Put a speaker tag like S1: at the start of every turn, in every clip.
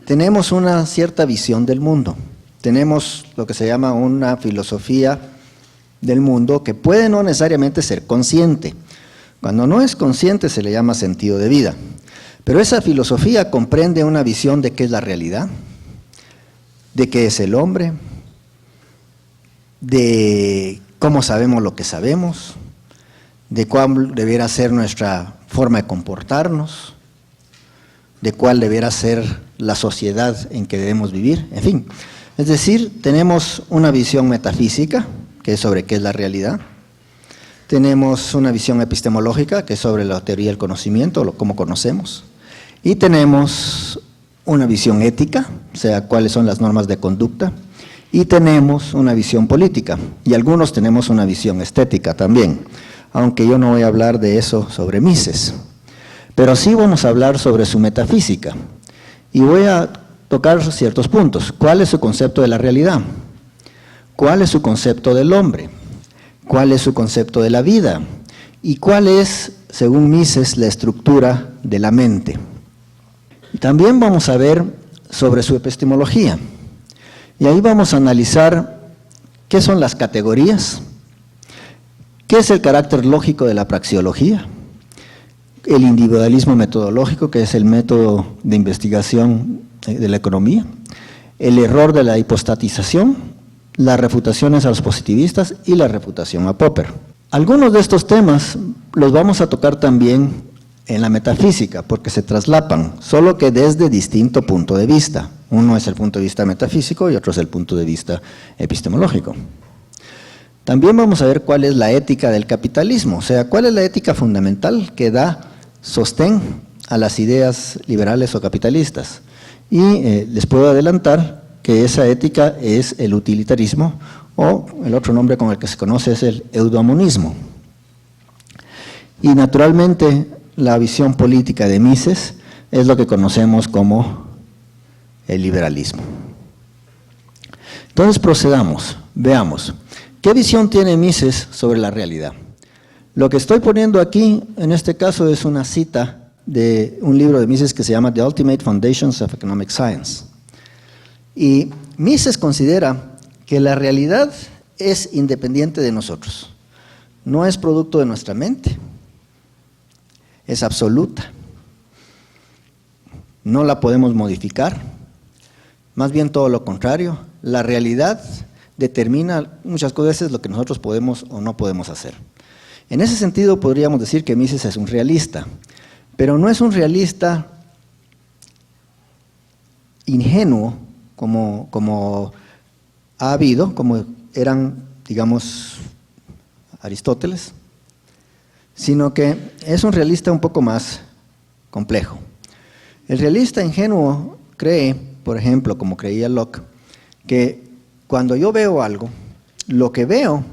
S1: tenemos una cierta visión del mundo. Tenemos lo que se llama una filosofía del mundo que puede no necesariamente ser consciente. Cuando no es consciente se le llama sentido de vida. Pero esa filosofía comprende una visión de qué es la realidad, de qué es el hombre, de cómo sabemos lo que sabemos, de cuál debiera ser nuestra forma de comportarnos, de cuál debiera ser la sociedad en que debemos vivir, en fin. Es decir, tenemos una visión metafísica, que es sobre qué es la realidad. Tenemos una visión epistemológica, que es sobre la teoría del conocimiento, cómo conocemos. Y tenemos una visión ética, o sea, cuáles son las normas de conducta. Y tenemos una visión política, y algunos tenemos una visión estética también, aunque yo no voy a hablar de eso sobre Mises. Pero sí vamos a hablar sobre su metafísica, y voy a tocar ciertos puntos. ¿Cuál es su concepto de la realidad? ¿Cuál es su concepto del hombre? ¿Cuál es su concepto de la vida? ¿Y cuál es, según Mises, la estructura de la mente? Y también vamos a ver sobre su epistemología. Y ahí vamos a analizar qué son las categorías, qué es el carácter lógico de la praxeología, el individualismo metodológico, que es el método de investigación de la economía, el error de la hipostatización, las refutaciones a los positivistas y la refutación a Popper. Algunos de estos temas los vamos a tocar también en la metafísica, porque se traslapan, solo que desde distinto punto de vista. Uno es el punto de vista metafísico y otro es el punto de vista epistemológico. También vamos a ver cuál es la ética del capitalismo, o sea, cuál es la ética fundamental que da sostén a las ideas liberales o capitalistas. Y les puedo adelantar que esa ética es el utilitarismo, o el otro nombre con el que se conoce es el eudaimonismo. Y naturalmente la visión política de Mises es lo que conocemos como el liberalismo. Entonces procedamos, veamos, ¿qué visión tiene Mises sobre la realidad? Lo que estoy poniendo aquí, en este caso, es una cita de un libro de Mises que se llama The Ultimate Foundations of Economic Science. Y Mises considera que la realidad es independiente de nosotros, no es producto de nuestra mente, es absoluta, no la podemos modificar, más bien todo lo contrario, la realidad determina muchas veces lo que nosotros podemos o no podemos hacer. En ese sentido podríamos decir que Mises es un realista, pero no es un realista ingenuo como ha habido, como eran, digamos, Aristóteles, sino que es un realista un poco más complejo. El realista ingenuo cree, por ejemplo, como creía Locke, que cuando yo veo algo, lo que veo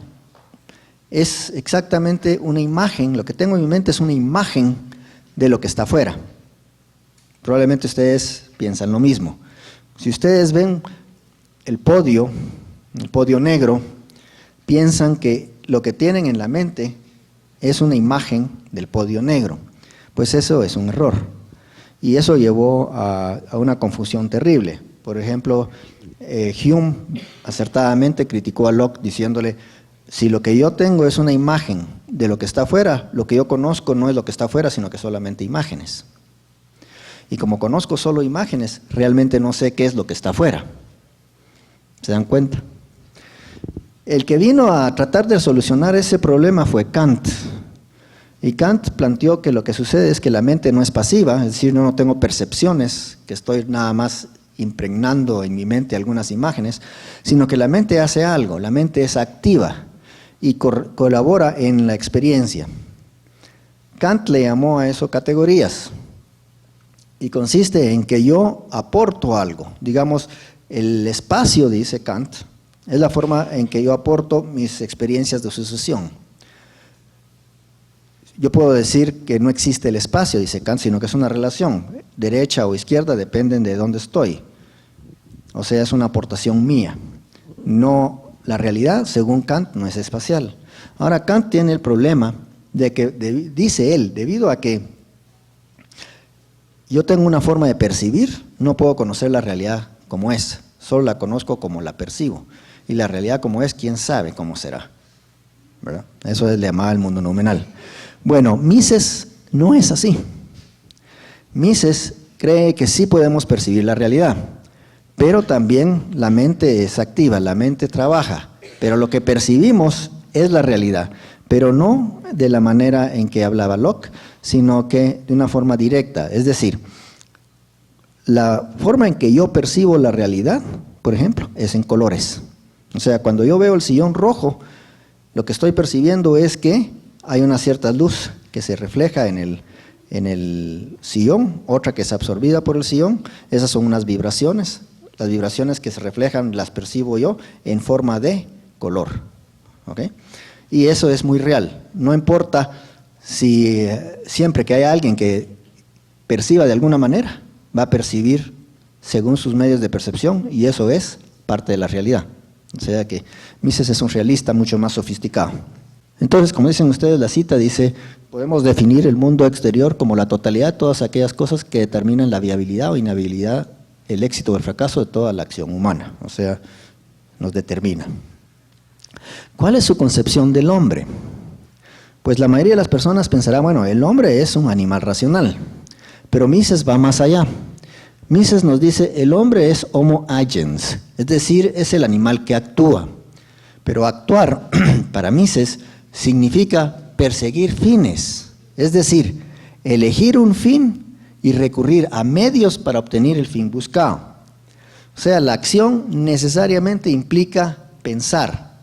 S1: es exactamente una imagen, lo que tengo en mi mente es una imagen de lo que está afuera. Probablemente ustedes piensan lo mismo. Si ustedes ven el podio negro, piensan que lo que tienen en la mente es una imagen del podio negro. Pues eso es un error. Y eso llevó a una confusión terrible. Por ejemplo, Hume acertadamente criticó a Locke diciéndole, si lo que yo tengo es una imagen de lo que está afuera, lo que yo conozco no es lo que está afuera, sino que solamente imágenes. Y como conozco solo imágenes, realmente no sé qué es lo que está afuera. ¿Se dan cuenta? El que vino a tratar de solucionar ese problema fue Kant. Y Kant planteó que lo que sucede es que la mente no es pasiva, es decir, no tengo percepciones, que estoy nada más impregnando en mi mente algunas imágenes, sino que la mente hace algo, la mente es activa y colabora en la experiencia. Kant le llamó a eso categorías y consiste en que yo aporto algo. Digamos, el espacio, dice Kant, es la forma en que yo aporto mis experiencias de sucesión. Yo puedo decir que no existe el espacio, dice Kant, sino que es una relación. Derecha o izquierda dependen de dónde estoy. O sea, es una aportación mía. No, la realidad, según Kant, no es espacial. Ahora, Kant tiene el problema de que, dice él, debido a que yo tengo una forma de percibir, no puedo conocer la realidad como es, solo la conozco como la percibo. Y la realidad como es, quién sabe cómo será, ¿verdad? Eso es llamado el mundo nominal. Bueno, Mises no es así. Mises cree que sí podemos percibir la realidad, pero también la mente es activa, la mente trabaja, pero lo que percibimos es la realidad, pero no de la manera en que hablaba Locke, sino que de una forma directa. Es decir, la forma en que yo percibo la realidad, por ejemplo, es en colores. O sea, cuando yo veo el sillón rojo, lo que estoy percibiendo es que hay una cierta luz que se refleja en el sillón, otra que es absorbida por el sillón. Esas son unas vibraciones. Las vibraciones que se reflejan las percibo yo en forma de color. ¿Ok? Y eso es muy real. No importa si siempre que haya alguien que perciba de alguna manera, va a percibir según sus medios de percepción, y eso es parte de la realidad. O sea que Mises es un realista mucho más sofisticado. Entonces, como dicen ustedes, la cita dice, podemos definir el mundo exterior como la totalidad de todas aquellas cosas que determinan la viabilidad o inhabilidad, el éxito o el fracaso de toda la acción humana. O sea, nos determina. ¿Cuál es su concepción del hombre? Pues la mayoría de las personas pensará, bueno, el hombre es un animal racional, pero Mises va más allá. Mises nos dice, el hombre es homo agens, es decir, es el animal que actúa. Pero actuar, para Mises, significa perseguir fines, es decir, elegir un fin y recurrir a medios para obtener el fin buscado. O sea, la acción necesariamente implica pensar.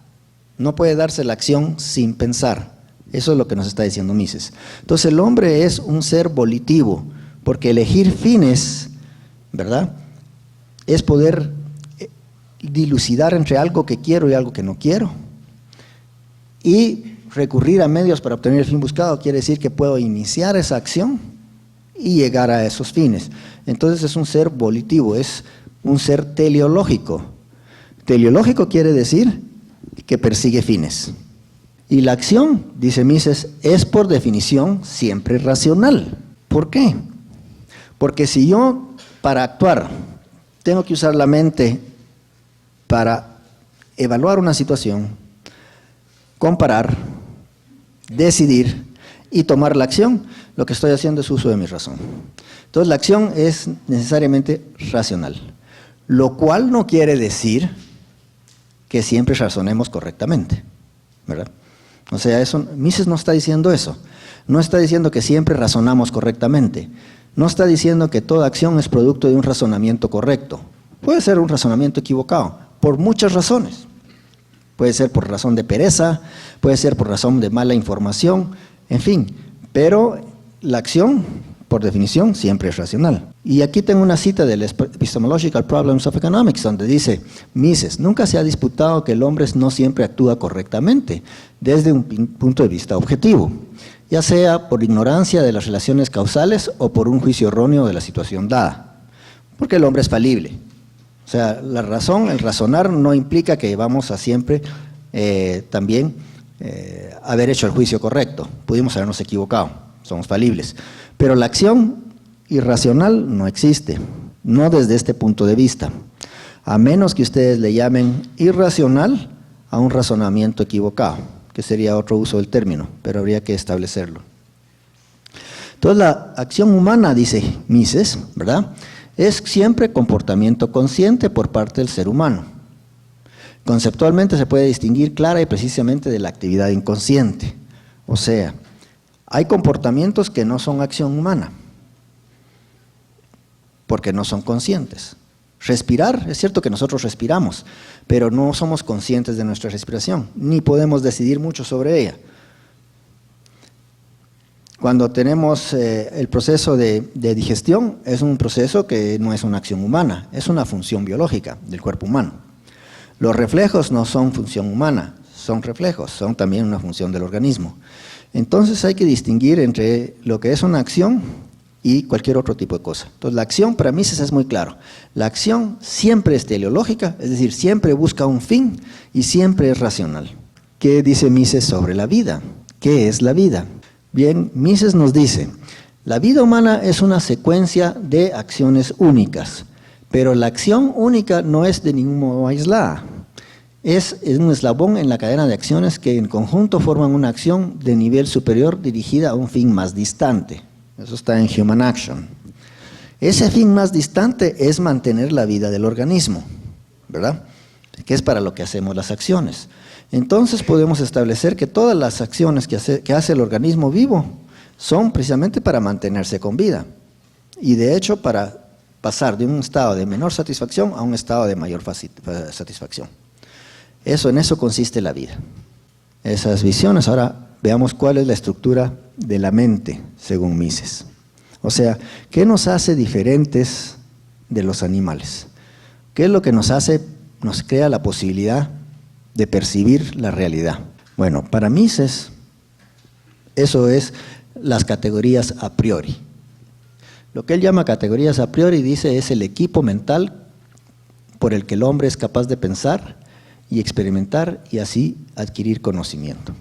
S1: No puede darse la acción sin pensar. Eso es lo que nos está diciendo Mises. Entonces el hombre es un ser volitivo, porque elegir fines, ¿verdad?, es poder dilucidar entre algo que quiero y algo que no quiero. Y recurrir a medios para obtener el fin buscado quiere decir que puedo iniciar esa acción y llegar a esos fines. Entonces es un ser volitivo, es un ser teleológico. Teleológico quiere decir que persigue fines. Y la acción, dice Mises, es por definición siempre racional. ¿Por qué? Porque si yo, para actuar, tengo que usar la mente para evaluar una situación, comparar, decidir y tomar la acción, lo que estoy haciendo es uso de mi razón. Entonces la acción es necesariamente racional, lo cual no quiere decir que siempre razonemos correctamente, ¿verdad? O sea, eso, Mises no está diciendo eso, no está diciendo que siempre razonamos correctamente, no está diciendo que toda acción es producto de un razonamiento correcto. Puede ser un razonamiento equivocado, por muchas razones. Puede ser por razón de pereza, puede ser por razón de mala información, en fin. Pero la acción, por definición, siempre es racional. Y aquí tengo una cita del Epistemological Problems of Economics, donde dice, Mises, nunca se ha disputado que el hombre no siempre actúa correctamente, desde un punto de vista objetivo, ya sea por ignorancia de las relaciones causales o por un juicio erróneo de la situación dada. Porque el hombre es falible. O sea, la razón, el razonar no implica que vamos a siempre también haber hecho el juicio correcto. Pudimos habernos equivocado, somos falibles. Pero la acción irracional no existe, no desde este punto de vista. A menos que ustedes le llamen irracional a un razonamiento equivocado, que sería otro uso del término, pero habría que establecerlo. Entonces la acción humana, dice Mises, ¿verdad?, es siempre comportamiento consciente por parte del ser humano. Conceptualmente se puede distinguir clara y precisamente de la actividad inconsciente. O sea, hay comportamientos que no son acción humana, porque no son conscientes. Respirar, es cierto que nosotros respiramos, pero no somos conscientes de nuestra respiración, ni podemos decidir mucho sobre ella. Cuando tenemos el proceso de digestión, es un proceso que no es una acción humana, es una función biológica del cuerpo humano. Los reflejos no son función humana, son reflejos, son también una función del organismo. Entonces hay que distinguir entre lo que es una acción y cualquier otro tipo de cosa. Entonces la acción para Mises es muy claro. La acción siempre es teleológica, es decir, siempre busca un fin y siempre es racional. ¿Qué dice Mises sobre la vida? ¿Qué es la vida? Bien, Mises nos dice, La vida humana es una secuencia de acciones únicas, pero la acción única no es de ningún modo aislada. Es un eslabón en la cadena de acciones que en conjunto forman una acción de nivel superior dirigida a un fin más distante. Eso está en Human Action. Ese fin más distante es mantener la vida del organismo, ¿verdad? Que es para lo que hacemos las acciones. Entonces podemos establecer que todas las acciones que hace el organismo vivo son precisamente para mantenerse con vida. Y de hecho para pasar de un estado de menor satisfacción a un estado de mayor satisfacción. En eso consiste la vida. Esas visiones. Ahora veamos cuál es la estructura de la mente, según Mises. O sea, ¿qué nos hace diferentes de los animales? ¿Qué es lo que nos crea la posibilidad de percibir la realidad? Bueno, para Mises, eso es las categorías a priori. Lo que él llama categorías a priori, dice, es el equipo mental por el que el hombre es capaz de pensar y experimentar y así adquirir conocimiento.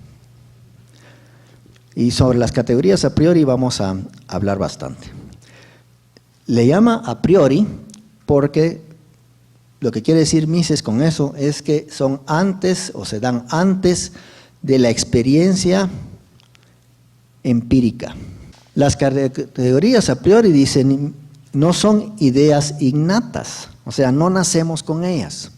S1: Y sobre las categorías a priori vamos a hablar bastante. Le llama a priori porque lo que quiere decir Mises con eso es que son antes o se dan antes de la experiencia empírica. Las categorías a priori, dicen, no son ideas innatas, o sea, no nacemos con ellas.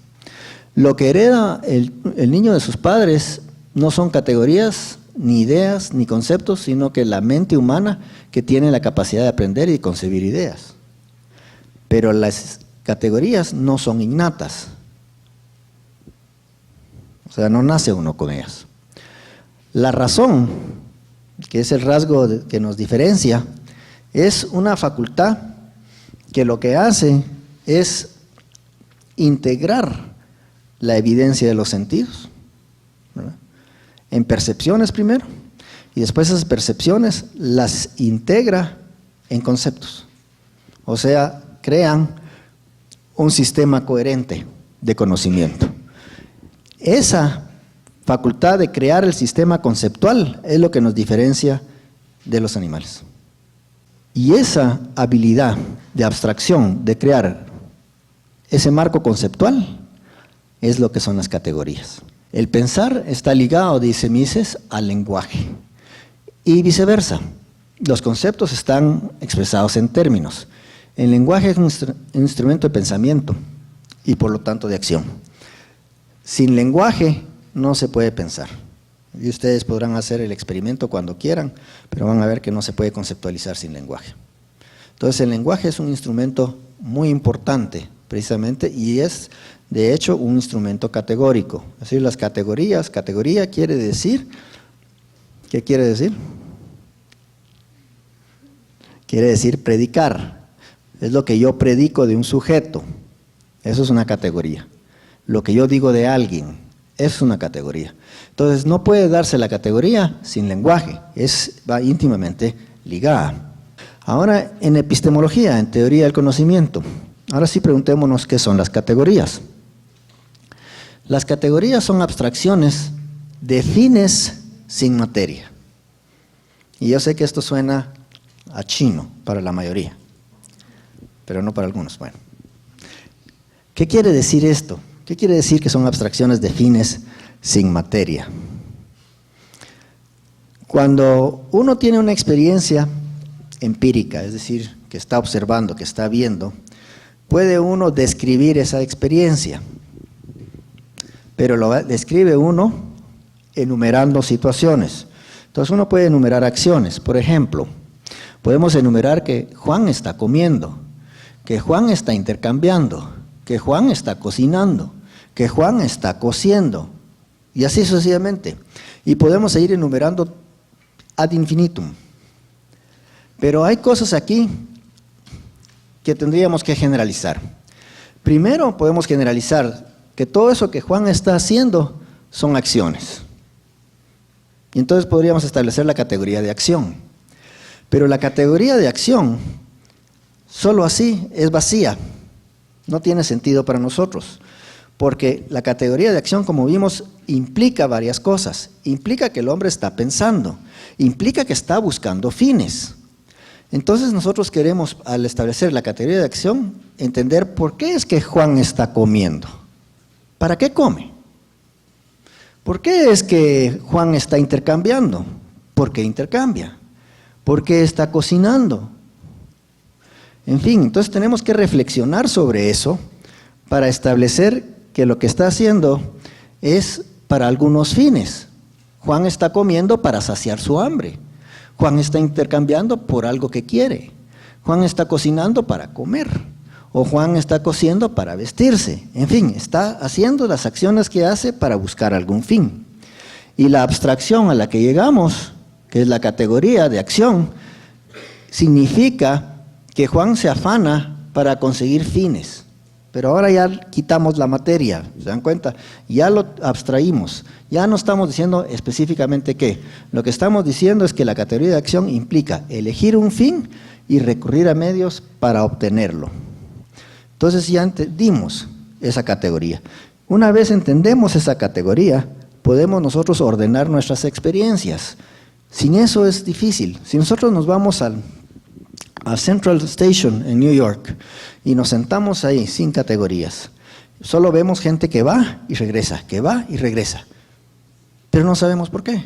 S1: Lo que hereda el niño de sus padres no son categorías, ni ideas, ni conceptos, sino que la mente humana que tiene la capacidad de aprender y concebir ideas. Pero las categorías no son innatas, o sea, no nace uno con ellas. La razón, que es el rasgo que nos diferencia, es una facultad que lo que hace es integrar la evidencia de los sentidos, ¿verdad?, en percepciones primero, y después esas percepciones las integra en conceptos. O sea, crean un sistema coherente de conocimiento. Esa facultad de crear el sistema conceptual es lo que nos diferencia de los animales. Y esa habilidad de abstracción, de crear ese marco conceptual, es lo que son las categorías. El pensar está ligado, dice Mises, al lenguaje. Y viceversa, los conceptos están expresados en términos. El lenguaje es un instrumento de pensamiento y por lo tanto de acción. Sin lenguaje no se puede pensar. Y ustedes podrán hacer el experimento cuando quieran, pero van a ver que no se puede conceptualizar sin lenguaje. Entonces el lenguaje es un instrumento muy importante, precisamente, y es de hecho un instrumento categórico. Es decir, las categorías, categoría quiere decir, ¿qué quiere decir? Quiere decir predicar. Es lo que yo predico de un sujeto. Eso es una categoría. Lo que yo digo de alguien, es una categoría. Entonces no puede darse la categoría sin lenguaje, va íntimamente ligada. Ahora en epistemología, en teoría del conocimiento, ahora sí preguntémonos qué son las categorías. Las categorías son abstracciones de fines sin materia. Y yo sé que esto suena a chino para la mayoría, pero no para algunos. Bueno, ¿qué quiere decir esto? ¿Qué quiere decir que son abstracciones de fines sin materia? Cuando uno tiene una experiencia empírica, es decir, que está observando, que está viendo, puede uno describir esa experiencia, pero lo describe uno enumerando situaciones. Entonces uno puede enumerar acciones. Por ejemplo, podemos enumerar que Juan está comiendo, que Juan está intercambiando, que Juan está cocinando, que Juan está cosiendo, y así sucesivamente. Y podemos seguir enumerando ad infinitum. Pero hay cosas aquí que tendríamos que generalizar. Primero podemos generalizar que todo eso que Juan está haciendo son acciones. Y entonces podríamos establecer la categoría de acción. Pero la categoría de acción, solo así, es vacía. No tiene sentido para nosotros. Porque la categoría de acción, como vimos, implica varias cosas. Implica que el hombre está pensando. Implica que está buscando fines. Entonces nosotros queremos, al establecer la categoría de acción, entender por qué es que Juan está comiendo. ¿Para qué come? ¿Por qué es que Juan está intercambiando? ¿Por qué intercambia? ¿Por qué está cocinando? En fin, entonces tenemos que reflexionar sobre eso para establecer que lo que está haciendo es para algunos fines. Juan está comiendo para saciar su hambre. Juan está intercambiando por algo que quiere. Juan está cocinando para comer. O Juan está cosiendo para vestirse. En fin, está haciendo las acciones que hace para buscar algún fin. Y la abstracción a la que llegamos, que es la categoría de acción, significa que Juan se afana para conseguir fines. Pero ahora ya quitamos la materia, ¿se dan cuenta? Ya lo abstraímos, ya no estamos diciendo específicamente qué. Lo que estamos diciendo es que la categoría de acción implica elegir un fin y recurrir a medios para obtenerlo. Entonces ya entendimos esa categoría. Una vez entendemos esa categoría, podemos nosotros ordenar nuestras experiencias. Sin eso es difícil. Si nosotros nos vamos a Central Station en New York y nos sentamos ahí sin categorías, solo vemos gente que va y regresa, que va y regresa, pero no sabemos por qué.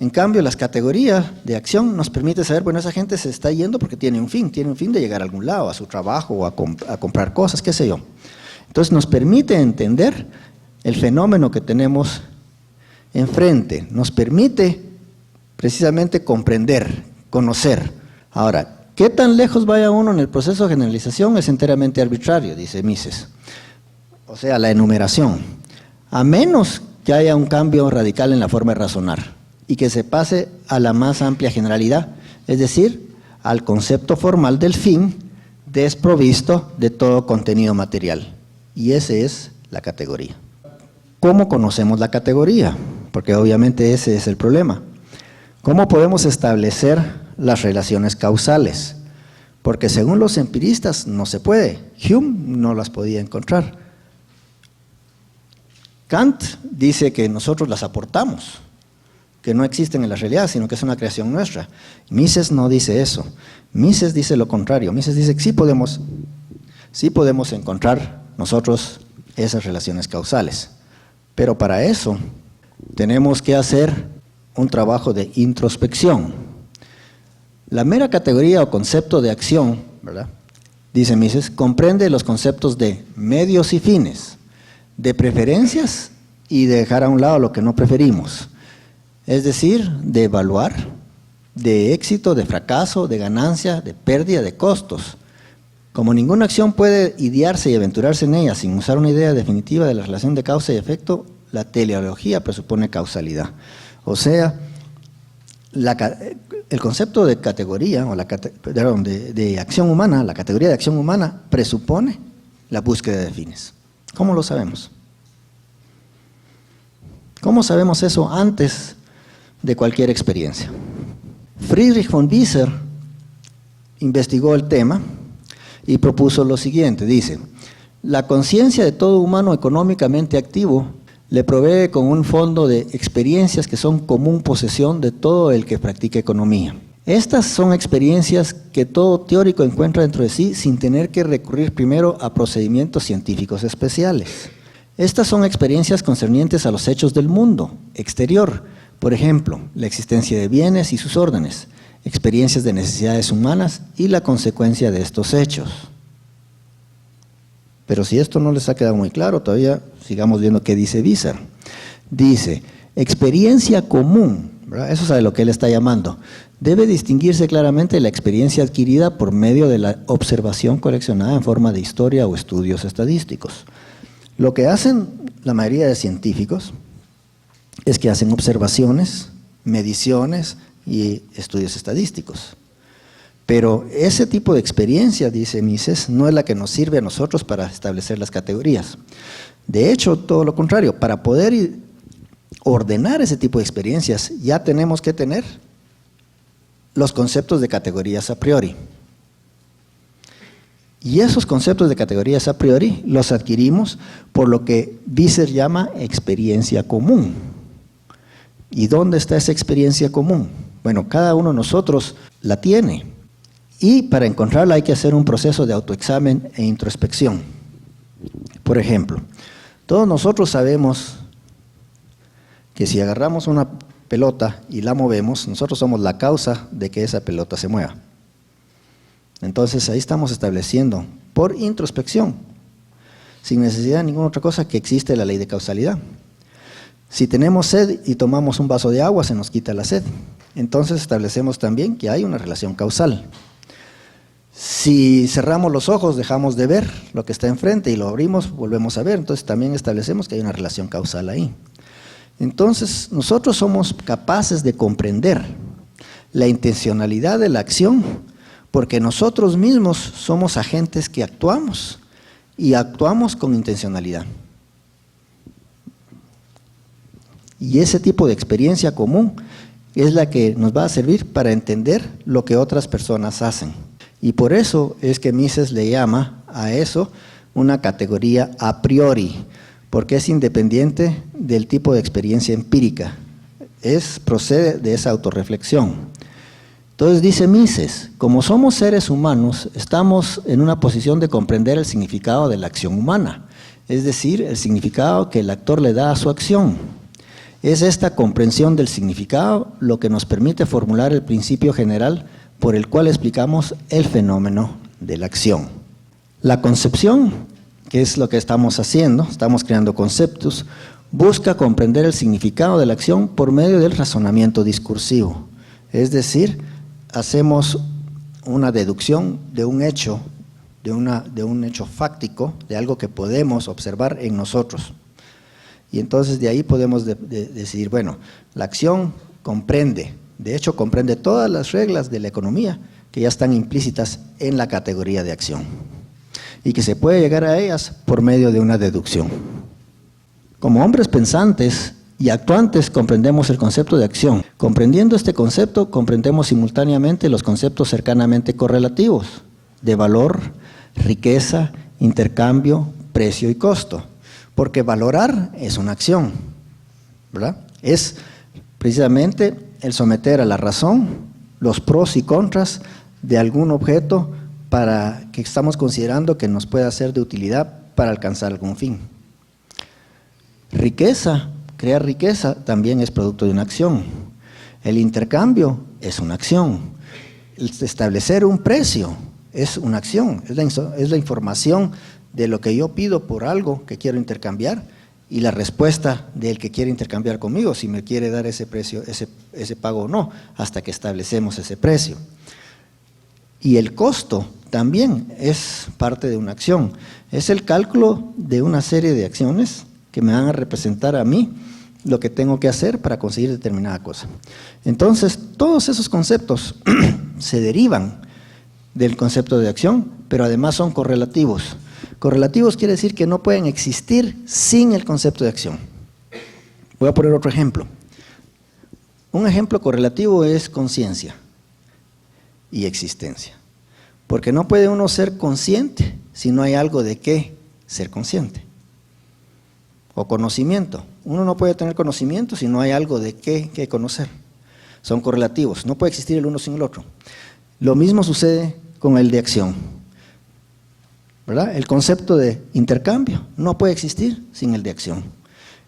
S1: En cambio, las categorías de acción nos permiten saber, bueno, esa gente se está yendo porque tiene un fin de llegar a algún lado, a su trabajo o a comprar cosas, qué sé yo. Entonces nos permite entender el fenómeno que tenemos enfrente, nos permite precisamente comprender, conocer. Ahora, ¿qué tan lejos vaya uno en el proceso de generalización? Es enteramente arbitrario, dice Mises. O sea, la enumeración. A menos que haya un cambio radical en la forma de razonar y que se pase a la más amplia generalidad, es decir, al concepto formal del fin desprovisto de todo contenido material. Y esa es la categoría. ¿Cómo conocemos la categoría? Porque obviamente ese es el problema. ¿Cómo podemos establecer las relaciones causales? Porque según los empiristas no se puede. Hume no las podía encontrar. Kant dice que nosotros las aportamos, que no existen en la realidad, sino que es una creación nuestra. Mises no dice eso. Mises dice lo contrario. Mises dice que sí podemos encontrar nosotros esas relaciones causales. Pero para eso tenemos que hacer un trabajo de introspección. La mera categoría o concepto de acción, ¿verdad?, dice Mises, comprende los conceptos de medios y fines, de preferencias y de dejar a un lado lo que no preferimos. Es decir, de evaluar, de éxito, de fracaso, de ganancia, de pérdida, de costos. Como ninguna acción puede idearse y aventurarse en ella sin usar una idea definitiva de la relación de causa y efecto, la teleología presupone causalidad. O sea, el concepto de categoría, o de acción humana, la categoría de acción humana presupone la búsqueda de fines. ¿Cómo lo sabemos? ¿Cómo sabemos eso antes de cualquier experiencia? Friedrich von Wieser investigó el tema y propuso lo siguiente, dice: la conciencia de todo humano económicamente activo le provee con un fondo de experiencias que son común posesión de todo el que practica economía. Estas son experiencias que todo teórico encuentra dentro de sí sin tener que recurrir primero a procedimientos científicos especiales. Estas son experiencias concernientes a los hechos del mundo exterior, por ejemplo, la existencia de bienes y sus órdenes, experiencias de necesidades humanas y la consecuencia de estos hechos. Pero si esto no les ha quedado muy claro, todavía sigamos viendo qué dice Wieser. Dice, experiencia común, ¿verdad? Eso es a lo que él está llamando. Debe distinguirse claramente la experiencia adquirida por medio de la observación coleccionada en forma de historia o estudios estadísticos. Lo que hacen la mayoría de científicos es que hacen observaciones, mediciones y estudios estadísticos. Pero ese tipo de experiencia, dice Mises, no es la que nos sirve a nosotros para establecer las categorías. De hecho, todo lo contrario, para poder ordenar ese tipo de experiencias, ya tenemos que tener los conceptos de categorías a priori. Y esos conceptos de categorías a priori los adquirimos por lo que Wieser llama experiencia común. ¿Y dónde está esa experiencia común? Bueno, cada uno de nosotros la tiene. Y para encontrarla hay que hacer un proceso de autoexamen e introspección. Por ejemplo, todos nosotros sabemos que si agarramos una pelota y la movemos, nosotros somos la causa de que esa pelota se mueva. Entonces ahí estamos estableciendo, por introspección, sin necesidad de ninguna otra cosa, que existe la ley de causalidad. Si tenemos sed y tomamos un vaso de agua, se nos quita la sed. Entonces establecemos también que hay una relación causal. Si cerramos los ojos, dejamos de ver lo que está enfrente y lo abrimos, volvemos a ver. Entonces también establecemos que hay una relación causal ahí. Entonces nosotros somos capaces de comprender la intencionalidad de la acción porque nosotros mismos somos agentes que actuamos y actuamos con intencionalidad. Y ese tipo de experiencia común es la que nos va a servir para entender lo que otras personas hacen. Y por eso es que Mises le llama a eso una categoría a priori, porque es independiente del tipo de experiencia empírica, procede de esa autorreflexión. Entonces dice Mises, como somos seres humanos, estamos en una posición de comprender el significado de la acción humana, es decir, el significado que el actor le da a su acción. Es esta comprensión del significado lo que nos permite formular el principio general por el cual explicamos el fenómeno de la acción. La concepción, que es lo que estamos haciendo, estamos creando conceptos, busca comprender el significado de la acción por medio del razonamiento discursivo. Es decir, hacemos una deducción de un hecho, de un hecho fáctico, de algo que podemos observar en nosotros. Y entonces de ahí podemos decidir, bueno, la acción comprende, de hecho comprende todas las reglas de la economía que ya están implícitas en la categoría de acción y que se puede llegar a ellas por medio de una deducción. Como hombres pensantes y actuantes comprendemos el concepto de acción. Comprendiendo este concepto, comprendemos simultáneamente los conceptos cercanamente correlativos de valor, riqueza, intercambio, precio y costo. Porque valorar es una acción, ¿verdad? Es precisamente el someter a la razón los pros y contras de algún objeto para que estamos considerando que nos pueda ser de utilidad para alcanzar algún fin. Riqueza, crear riqueza también es producto de una acción. El intercambio es una acción. El establecer un precio es una acción, es la información de lo que yo pido por algo que quiero intercambiar y la respuesta del que quiere intercambiar conmigo, si me quiere dar ese precio, ese pago o no, hasta que establecemos ese precio. Y el costo también es parte de una acción, es el cálculo de una serie de acciones que me van a representar a mí lo que tengo que hacer para conseguir determinada cosa. Entonces, todos esos conceptos se derivan del concepto de acción, pero además son correlativos. Correlativos quiere decir que no pueden existir sin el concepto de acción. Voy a poner otro ejemplo. Un ejemplo correlativo es conciencia y existencia. Porque no puede uno ser consciente si no hay algo de qué ser consciente. O conocimiento. Uno no puede tener conocimiento si no hay algo de qué conocer. Son correlativos. No puede existir el uno sin el otro. Lo mismo sucede con el de acción. ¿Verdad? El concepto de intercambio no puede existir sin el de acción.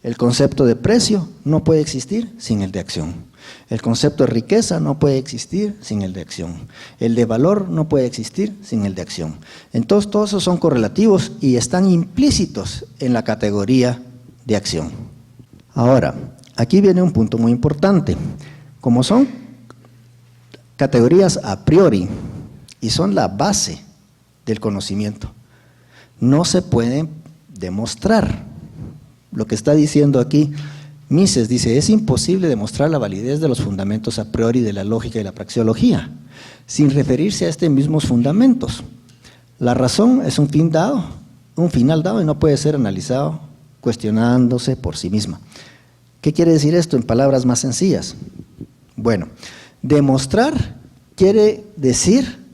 S1: El concepto de precio no puede existir sin el de acción. El concepto de riqueza no puede existir sin el de acción. El de valor no puede existir sin el de acción. Entonces todos esos son correlativos y están implícitos en la categoría de acción. Ahora, aquí viene un punto muy importante. Como son categorías a priori y son la base del conocimiento, no se puede demostrar. Lo que está diciendo aquí Mises dice, es imposible demostrar la validez de los fundamentos a priori de la lógica y la praxeología, sin referirse a estos mismos fundamentos. La razón es un final dado y no puede ser analizado cuestionándose por sí misma. ¿Qué quiere decir esto en palabras más sencillas? Bueno, demostrar quiere decir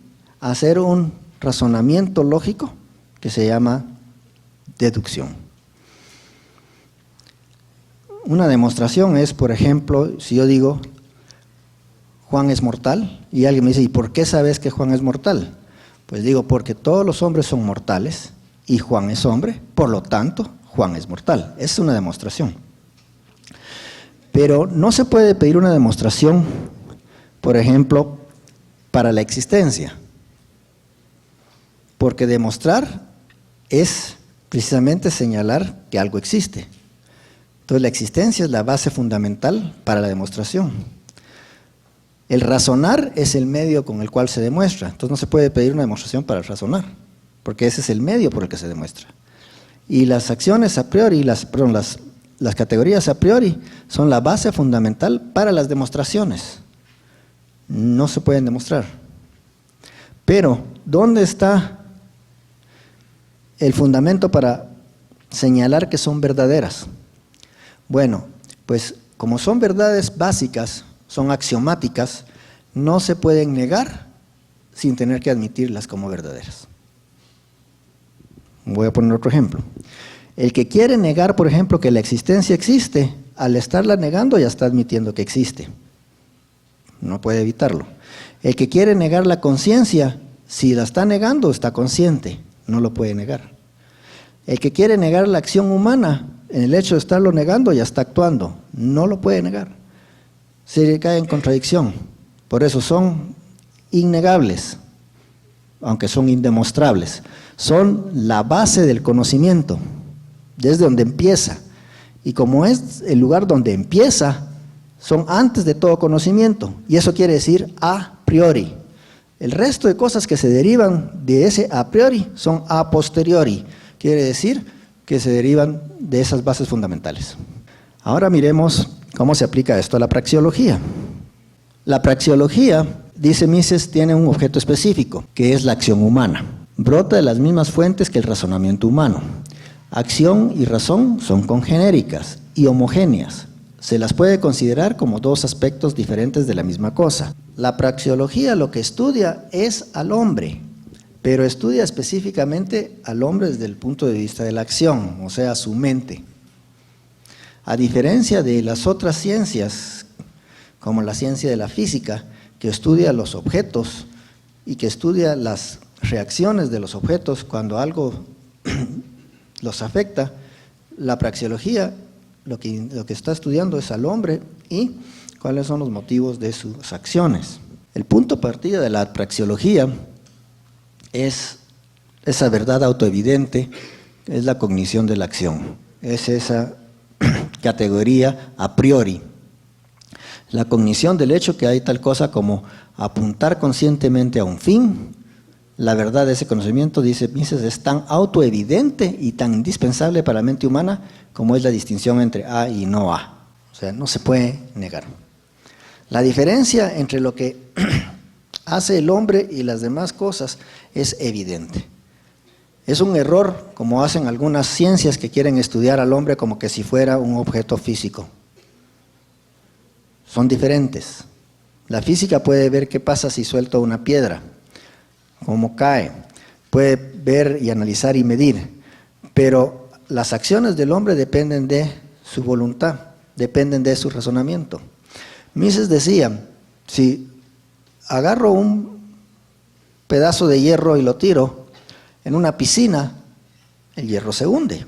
S1: hacer un razonamiento lógico que se llama deducción. Una demostración es, por ejemplo, si yo digo, Juan es mortal, y alguien me dice, ¿y por qué sabes que Juan es mortal? Pues digo, porque todos los hombres son mortales, y Juan es hombre, por lo tanto, Juan es mortal. Es una demostración. Pero no se puede pedir una demostración, por ejemplo, para la existencia, porque demostrar es precisamente señalar que algo existe. Entonces la existencia es la base fundamental para la demostración. El razonar es el medio con el cual se demuestra. Entonces no se puede pedir una demostración para el razonar, porque ese es el medio por el que se demuestra. Y las acciones a priori, las categorías a priori son la base fundamental para las demostraciones. No se pueden demostrar. Pero, ¿dónde está el fundamento para señalar que son verdaderas? Bueno, pues como son verdades básicas, son axiomáticas, no se pueden negar sin tener que admitirlas como verdaderas. Voy a poner otro ejemplo. El que quiere negar, por ejemplo, que la existencia existe, al estarla negando ya está admitiendo que existe. No puede evitarlo. El que quiere negar la conciencia, si la está negando, está consciente, no lo puede negar. El que quiere negar la acción humana, en el hecho de estarlo negando, ya está actuando, no lo puede negar. Se cae en contradicción. Por eso son innegables, aunque son indemostrables. Son la base del conocimiento, desde donde empieza. Y como es el lugar donde empieza, son antes de todo conocimiento. Y eso quiere decir a priori. El resto de cosas que se derivan de ese a priori son a posteriori. Quiere decir que se derivan de esas bases fundamentales. Ahora miremos cómo se aplica esto a la praxeología. La praxeología, dice Mises, tiene un objeto específico, que es la acción humana. Brota de las mismas fuentes que el razonamiento humano. Acción y razón son congenéricas y homogéneas. Se las puede considerar como dos aspectos diferentes de la misma cosa. La praxeología lo que estudia es al hombre, pero estudia específicamente al hombre desde el punto de vista de la acción, o sea, su mente. A diferencia de las otras ciencias, como la ciencia de la física, que estudia los objetos y que estudia las reacciones de los objetos cuando algo los afecta, la praxeología lo que está estudiando es al hombre y cuáles son los motivos de sus acciones. El punto de partida de la praxeología es esa verdad autoevidente, es la cognición de la acción, es esa categoría a priori. La cognición del hecho que hay tal cosa como apuntar conscientemente a un fin. La verdad de ese conocimiento, dice Mises, es tan autoevidente y tan indispensable para la mente humana como es la distinción entre A y no A. O sea, no se puede negar. La diferencia entre lo que hace el hombre y las demás cosas es evidente. Es un error, como hacen algunas ciencias que quieren estudiar al hombre como que si fuera un objeto físico. Son diferentes. La física puede ver qué pasa si suelto una piedra, cómo cae, puede ver y analizar y medir, pero las acciones del hombre dependen de su voluntad, dependen de su razonamiento. Mises decía, si agarro un pedazo de hierro y lo tiro en una piscina, el hierro se hunde.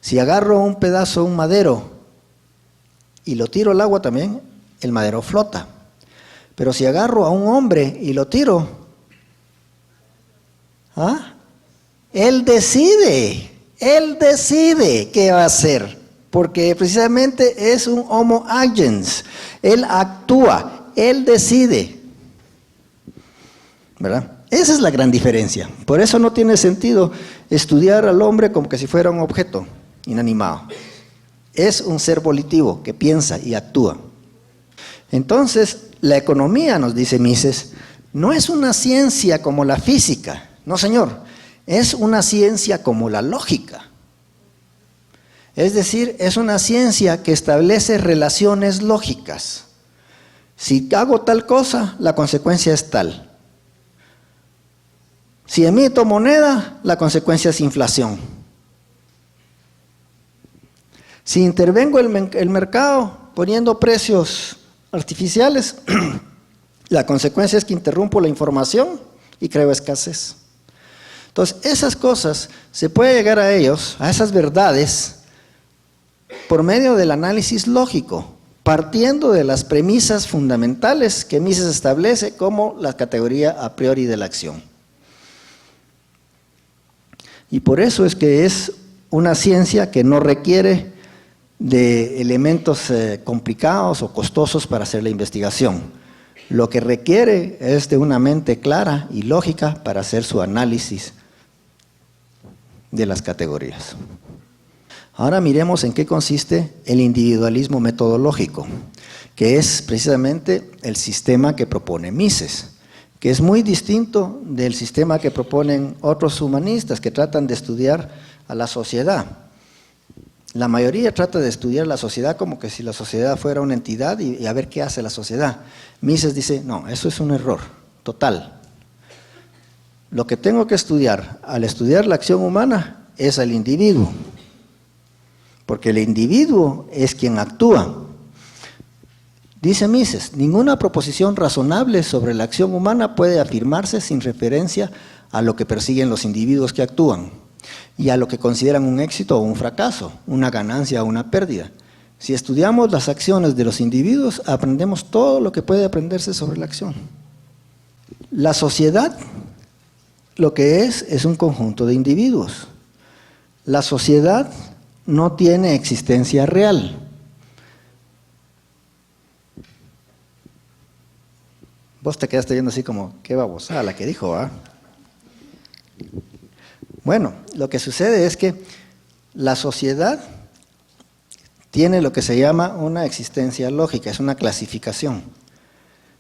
S1: Si agarro un pedazo, un madero, y lo tiro al agua también, el madero flota. Pero si agarro a un hombre y lo tiro, él decide qué va a hacer, porque precisamente es un homo agens, él actúa, él decide, ¿verdad? Esa es la gran diferencia. Por eso no tiene sentido estudiar al hombre como que si fuera un objeto inanimado. Es un ser volitivo que piensa y actúa. Entonces, la economía, nos dice Mises, no es una ciencia como la física. No, señor, es una ciencia como la lógica. Es decir, es una ciencia que establece relaciones lógicas. Si hago tal cosa, la consecuencia es tal. Si emito moneda, la consecuencia es inflación. Si intervengo el mercado poniendo precios artificiales, la consecuencia es que interrumpo la información y creo escasez. Entonces, esas cosas, se puede llegar a ellos, a esas verdades, por medio del análisis lógico, partiendo de las premisas fundamentales que Mises establece como la categoría a priori de la acción. Y por eso es que es una ciencia que no requiere de elementos complicados o costosos para hacer la investigación. Lo que requiere es de una mente clara y lógica para hacer su análisis de las categorías. Ahora miremos en qué consiste el individualismo metodológico, que es precisamente el sistema que propone Mises, que es muy distinto del sistema que proponen otros humanistas que tratan de estudiar a la sociedad. La mayoría trata de estudiar la sociedad como que si la sociedad fuera una entidad y a ver qué hace la sociedad. Mises dice, no, eso es un error total. Lo que tengo que estudiar al estudiar la acción humana es al individuo, porque el individuo es quien actúa. Dice Mises, ninguna proposición razonable sobre la acción humana puede afirmarse sin referencia a lo que persiguen los individuos que actúan y a lo que consideran un éxito o un fracaso, una ganancia o una pérdida. Si estudiamos las acciones de los individuos, aprendemos todo lo que puede aprenderse sobre la acción. La sociedad, lo que es un conjunto de individuos. La sociedad no tiene existencia real. Vos te quedaste viendo así como, qué babosada la que dijo, ¿ah? Bueno, lo que sucede es que la sociedad tiene lo que se llama una existencia lógica, es una clasificación.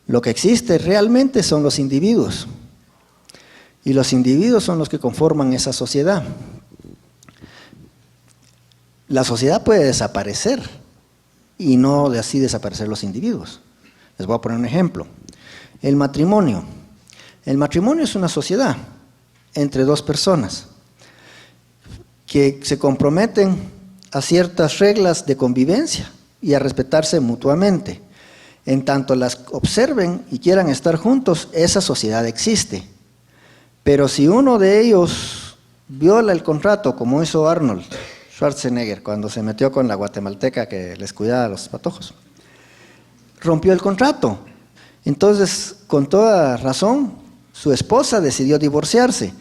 S1: Lo que existe realmente son los individuos, y los individuos son los que conforman esa sociedad. La sociedad puede desaparecer, y no de así desaparecer los individuos. Les voy a poner un ejemplo. El matrimonio. El matrimonio es una sociedad entre dos personas que se comprometen a ciertas reglas de convivencia y a respetarse mutuamente. En tanto las observen y quieran estar juntos, esa sociedad existe. Pero si uno de ellos viola el contrato, como hizo Arnold Schwarzenegger cuando se metió con la guatemalteca que les cuidaba a los patojos, rompió el contrato. Entonces, con toda razón, su esposa decidió divorciarse.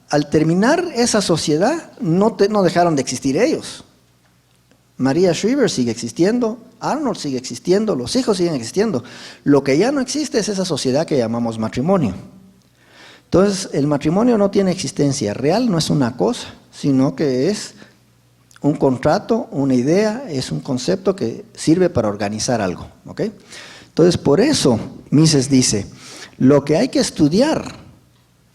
S1: Al terminar esa sociedad, no dejaron de existir ellos. María Shriver sigue existiendo, Arnold sigue existiendo, los hijos siguen existiendo. Lo que ya no existe es esa sociedad que llamamos matrimonio. Entonces, el matrimonio no tiene existencia real, no es una cosa, sino que es un contrato, una idea, es un concepto que sirve para organizar algo, ¿ok? Entonces, por eso Mises dice, lo que hay que estudiar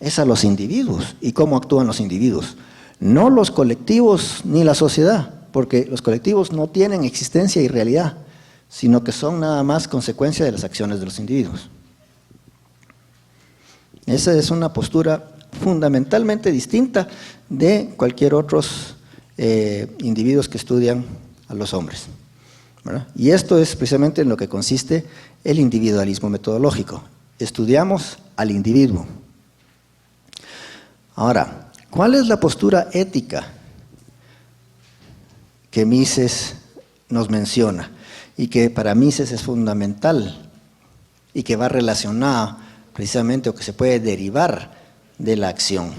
S1: es a los individuos y cómo actúan los individuos, no los colectivos ni la sociedad, porque los colectivos no tienen existencia y realidad, sino que son nada más consecuencia de las acciones de los individuos. Esa es una postura fundamentalmente distinta de cualquier otros individuos que estudian a los hombres, ¿verdad? Y esto es precisamente en lo que consiste el individualismo metodológico. Estudiamos al individuo. Ahora, ¿cuál es la postura ética que Mises nos menciona y que para Mises es fundamental y que va relacionada precisamente o que se puede derivar de la acción?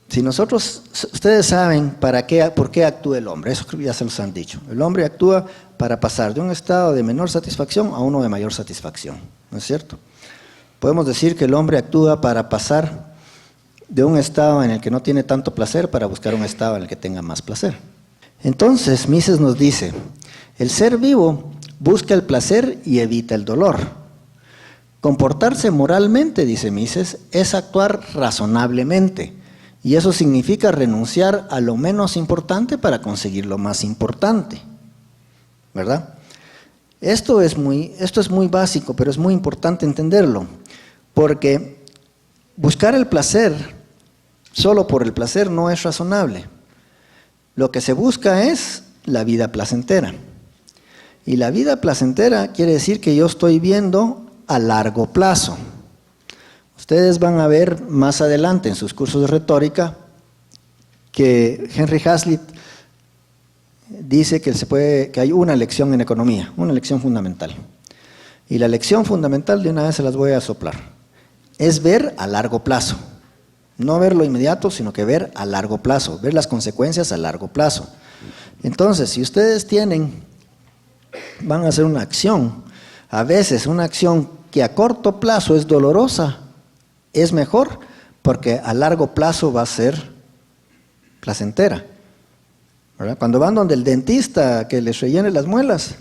S1: Si nosotros, ustedes saben por qué actúa el hombre, eso ya se los han dicho. El hombre actúa para pasar de un estado de menor satisfacción a uno de mayor satisfacción, ¿no es cierto? Podemos decir que el hombre actúa para pasar de un estado en el que no tiene tanto placer para buscar un estado en el que tenga más placer. Entonces, Mises nos dice, el ser vivo busca el placer y evita el dolor. Comportarse moralmente, dice Mises, es actuar razonablemente, y eso significa renunciar a lo menos importante para conseguir lo más importante, ¿verdad? Esto es muy básico, pero es muy importante entenderlo, porque buscar el placer solo por el placer no es razonable. Lo que se busca es la vida placentera. Y la vida placentera quiere decir que yo estoy viendo a largo plazo. Ustedes van a ver más adelante en sus cursos de retórica que Henry Hazlitt dice que hay una lección en economía, una lección fundamental. Y la lección fundamental, de una vez se las voy a soplar, es ver a largo plazo. No ver lo inmediato, sino que ver a largo plazo, ver las consecuencias a largo plazo. Entonces, si ustedes van a hacer una acción, a veces una acción que a corto plazo es dolorosa, es mejor porque a largo plazo va a ser placentera, ¿verdad? Cuando van donde el dentista que les rellene las muelas,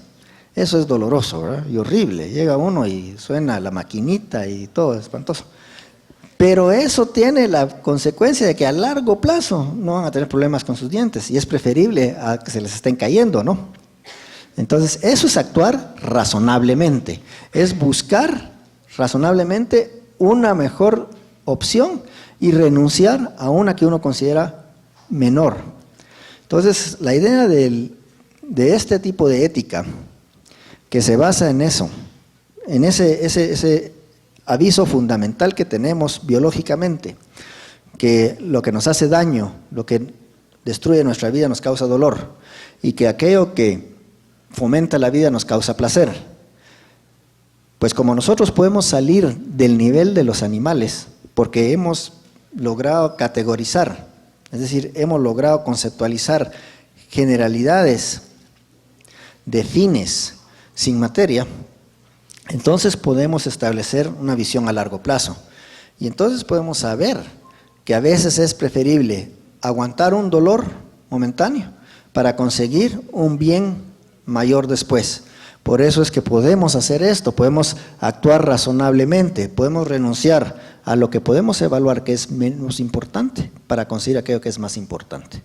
S1: eso es doloroso, ¿verdad? Y horrible. Llega uno y suena la maquinita y todo, es espantoso. Pero eso tiene la consecuencia de que a largo plazo no van a tener problemas con sus dientes y es preferible a que se les estén cayendo, ¿no? Entonces, eso es actuar razonablemente, es buscar razonablemente una mejor opción y renunciar a una que uno considera menor. Entonces, la idea de este tipo de ética, que se basa en eso, en ese aviso fundamental que tenemos biológicamente, que lo que nos hace daño, lo que destruye nuestra vida nos causa dolor, y que aquello que fomenta la vida nos causa placer. Pues como nosotros podemos salir del nivel de los animales, porque hemos logrado categorizar, es decir, hemos logrado conceptualizar generalidades de fines sin materia, entonces podemos establecer una visión a largo plazo. Y entonces podemos saber que a veces es preferible aguantar un dolor momentáneo para conseguir un bien mayor después. Por eso es que podemos hacer esto, podemos actuar razonablemente, podemos renunciar a lo que podemos evaluar que es menos importante para conseguir aquello que es más importante.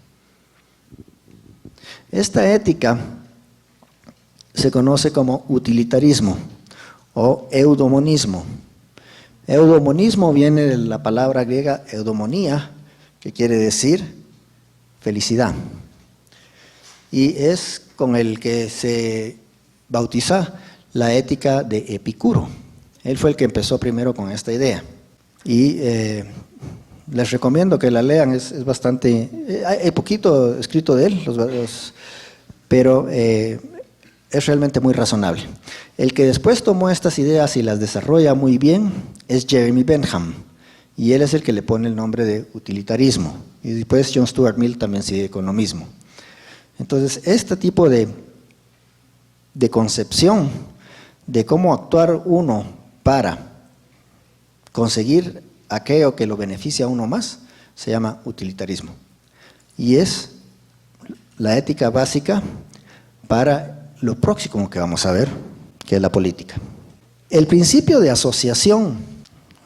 S1: Esta ética se conoce como utilitarismo o eudomonismo. Eudomonismo viene de la palabra griega eudomonía, que quiere decir felicidad. Y es con el que se bautiza la ética de Epicuro. Él fue el que empezó primero con esta idea. Y les recomiendo que la lean, es bastante, hay poquito escrito de él, pero es realmente muy razonable. El que después tomó estas ideas y las desarrolla muy bien es Jeremy Bentham, y él es el que le pone el nombre de utilitarismo. Y después John Stuart Mill también sigue con lo mismo. Entonces, este tipo de concepción de cómo actuar uno para conseguir aquello que lo beneficia a uno más, se llama utilitarismo. Y es la ética básica para lo próximo que vamos a ver, que es la política. El principio de asociación,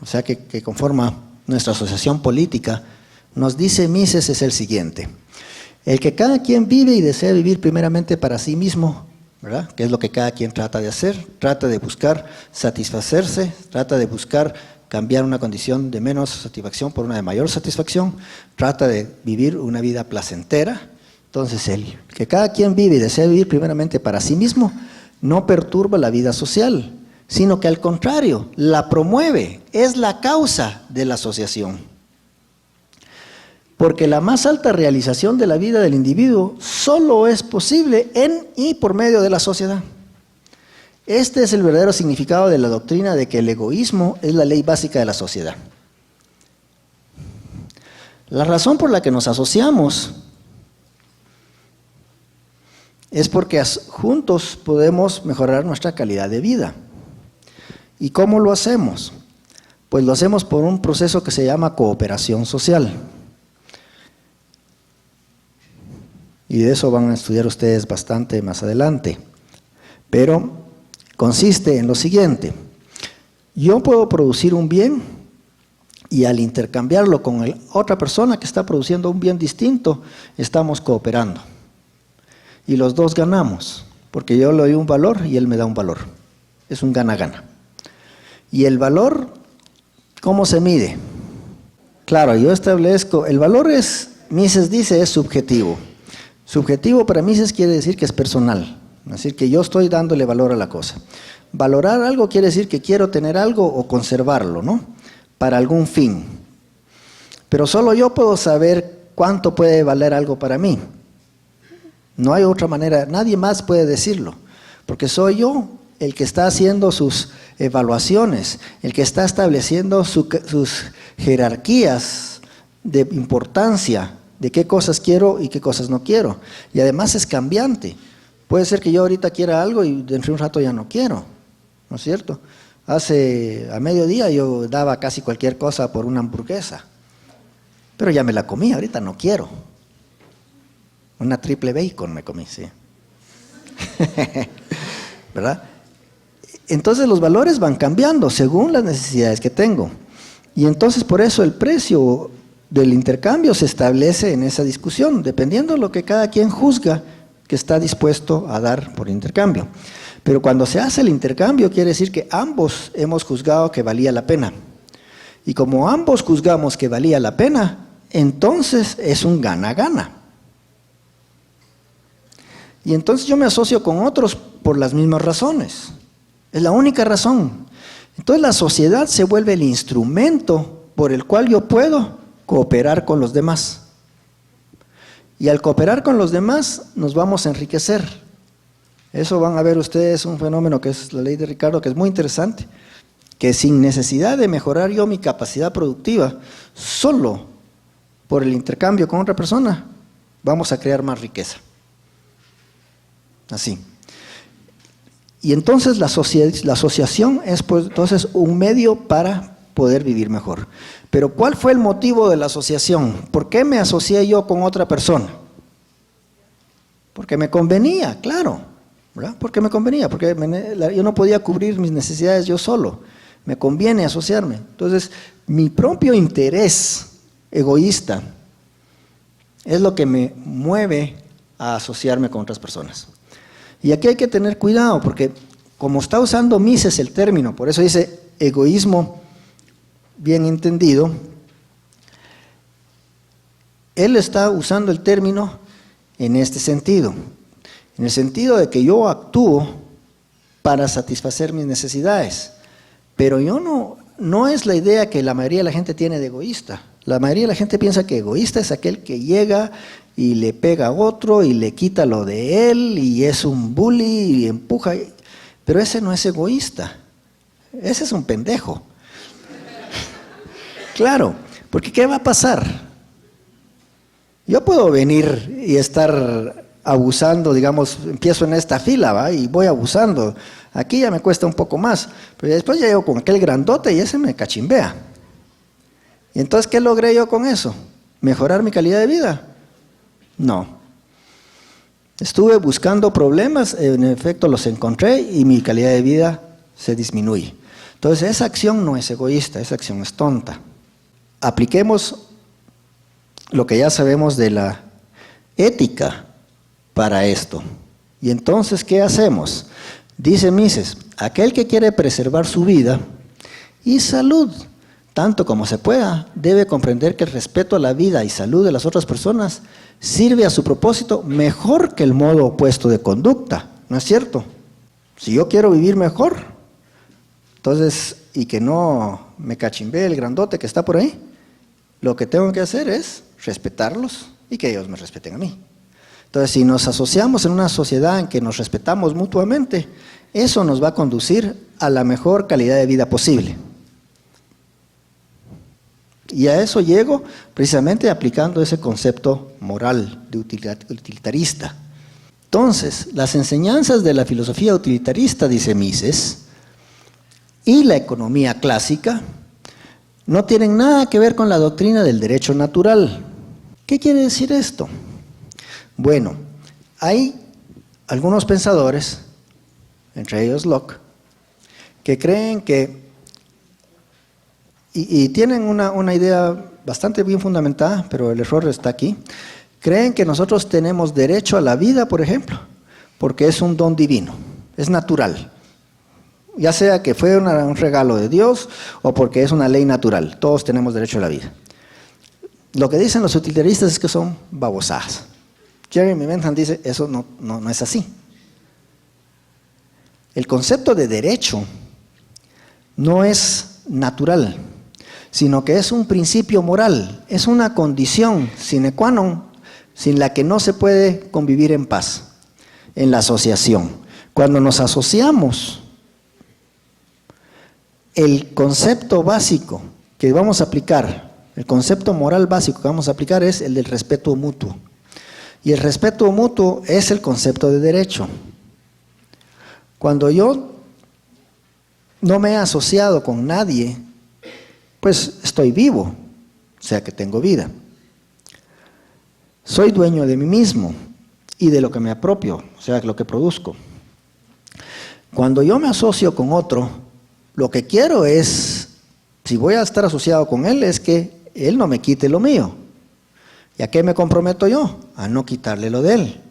S1: o sea, que conforma nuestra asociación política, nos dice Mises es el siguiente: el que cada quien vive y desea vivir primeramente para sí mismo, ¿verdad? Que es lo que cada quien trata de hacer, trata de buscar satisfacerse, trata de buscar cambiar una condición de menos satisfacción por una de mayor satisfacción, trata de vivir una vida placentera. Entonces, el que cada quien vive y desea vivir primeramente para sí mismo no perturba la vida social, sino que al contrario, la promueve, es la causa de la asociación. Porque la más alta realización de la vida del individuo solo es posible en y por medio de la sociedad. Este es el verdadero significado de la doctrina de que el egoísmo es la ley básica de la sociedad. La razón por la que nos asociamos es porque juntos podemos mejorar nuestra calidad de vida. ¿Y cómo lo hacemos? Pues lo hacemos por un proceso que se llama cooperación social. Y de eso van a estudiar ustedes bastante más adelante. Pero consiste en lo siguiente: yo puedo producir un bien y al intercambiarlo con otra persona que está produciendo un bien distinto, estamos cooperando. Y los dos ganamos, porque yo le doy un valor y él me da un valor. Es un gana-gana. Y el valor, ¿cómo se mide? Claro, yo establezco, el valor es, Mises dice, es subjetivo. Subjetivo para Mises quiere decir que es personal. Es decir, que yo estoy dándole valor a la cosa. Valorar algo quiere decir que quiero tener algo o conservarlo, ¿no? Para algún fin. Pero solo yo puedo saber cuánto puede valer algo para mí. No hay otra manera, nadie más puede decirlo, porque soy yo el que está haciendo sus evaluaciones, el que está estableciendo sus jerarquías de importancia, de qué cosas quiero y qué cosas no quiero. Y además es cambiante. Puede ser que yo ahorita quiera algo y dentro de un rato ya no quiero, ¿no es cierto? A mediodía yo daba casi cualquier cosa por una hamburguesa, pero ya me la comí, ahorita no quiero. Una triple bacon me comí, sí. ¿Verdad? Entonces los valores van cambiando según las necesidades que tengo. Y entonces por eso el precio del intercambio se establece en esa discusión, dependiendo de lo que cada quien juzga que está dispuesto a dar por intercambio. Pero cuando se hace el intercambio quiere decir que ambos hemos juzgado que valía la pena. Y como ambos juzgamos que valía la pena, entonces es un gana-gana. Y entonces yo me asocio con otros por las mismas razones. Es la única razón. Entonces la sociedad se vuelve el instrumento por el cual yo puedo cooperar con los demás. Y al cooperar con los demás nos vamos a enriquecer. Eso van a ver ustedes un fenómeno que es la ley de Ricardo, que es muy interesante, que sin necesidad de mejorar yo mi capacidad productiva, solo por el intercambio con otra persona, vamos a crear más riqueza. Así. Y entonces la asociación es pues entonces un medio para poder vivir mejor. Pero ¿cuál fue el motivo de la asociación? ¿Por qué me asocié yo con otra persona? Porque me convenía, claro, ¿verdad? Porque me convenía, porque yo no podía cubrir mis necesidades yo solo. Me conviene asociarme. Entonces, mi propio interés egoísta es lo que me mueve a asociarme con otras personas. Y aquí hay que tener cuidado, porque como está usando Mises el término, por eso dice egoísmo bien entendido, él está usando el término en este sentido, en el sentido de que yo actúo para satisfacer mis necesidades, pero yo no es la idea que la mayoría de la gente tiene de egoísta. La mayoría de la gente piensa que egoísta es aquel que llega y le pega a otro y le quita lo de él y es un bully y empuja, pero ese no es egoísta, ese es un pendejo. Claro, porque ¿qué va a pasar? Yo puedo venir y estar abusando, digamos, empiezo en esta fila, ¿va? Y voy abusando, aquí ya me cuesta un poco más, pero después ya llego con aquel grandote y ese me cachimbea. ¿Y entonces qué logré yo con eso? ¿Mejorar mi calidad de vida? No. Estuve buscando problemas, en efecto los encontré y mi calidad de vida se disminuye. Entonces esa acción no es egoísta, esa acción es tonta. Apliquemos lo que ya sabemos de la ética para esto. Y entonces, ¿qué hacemos? Dice Mises, aquel que quiere preservar su vida y salud, tanto como se pueda, debe comprender que el respeto a la vida y salud de las otras personas sirve a su propósito mejor que el modo opuesto de conducta, ¿no es cierto? Si yo quiero vivir mejor, entonces, y que no me cachimbee el grandote que está por ahí, lo que tengo que hacer es respetarlos y que ellos me respeten a mí. Entonces, si nos asociamos en una sociedad en que nos respetamos mutuamente, eso nos va a conducir a la mejor calidad de vida posible. Y a eso llego precisamente aplicando ese concepto moral de utilitarista. Entonces, las enseñanzas de la filosofía utilitarista, dice Mises, y la economía clásica no tienen nada que ver con la doctrina del derecho natural. ¿Qué quiere decir esto? Bueno, hay algunos pensadores, entre ellos Locke, que creen que, y tienen una idea bastante bien fundamentada, pero el error está aquí, creen que nosotros tenemos derecho a la vida, por ejemplo, porque es un don divino, es natural. Ya sea que fue un regalo de Dios o porque es una ley natural, todos tenemos derecho a la vida. Lo que dicen los utilitaristas es que son babosadas. Jeremy Bentham dice, eso no es así. El concepto de derecho no es natural, sino que es un principio moral, es una condición sine qua non sin la que no se puede convivir en paz en la asociación. Cuando nos asociamos, el concepto básico que vamos a aplicar, el concepto moral básico que vamos a aplicar es el del respeto mutuo. Y el respeto mutuo es el concepto de derecho. Cuando yo no me he asociado con nadie, pues estoy vivo, o sea que tengo vida. Soy dueño de mí mismo y de lo que me apropio, o sea, lo que produzco. Cuando yo me asocio con otro, lo que quiero es, si voy a estar asociado con él, es que él no me quite lo mío. ¿Y a qué me comprometo yo? A no quitarle lo de él.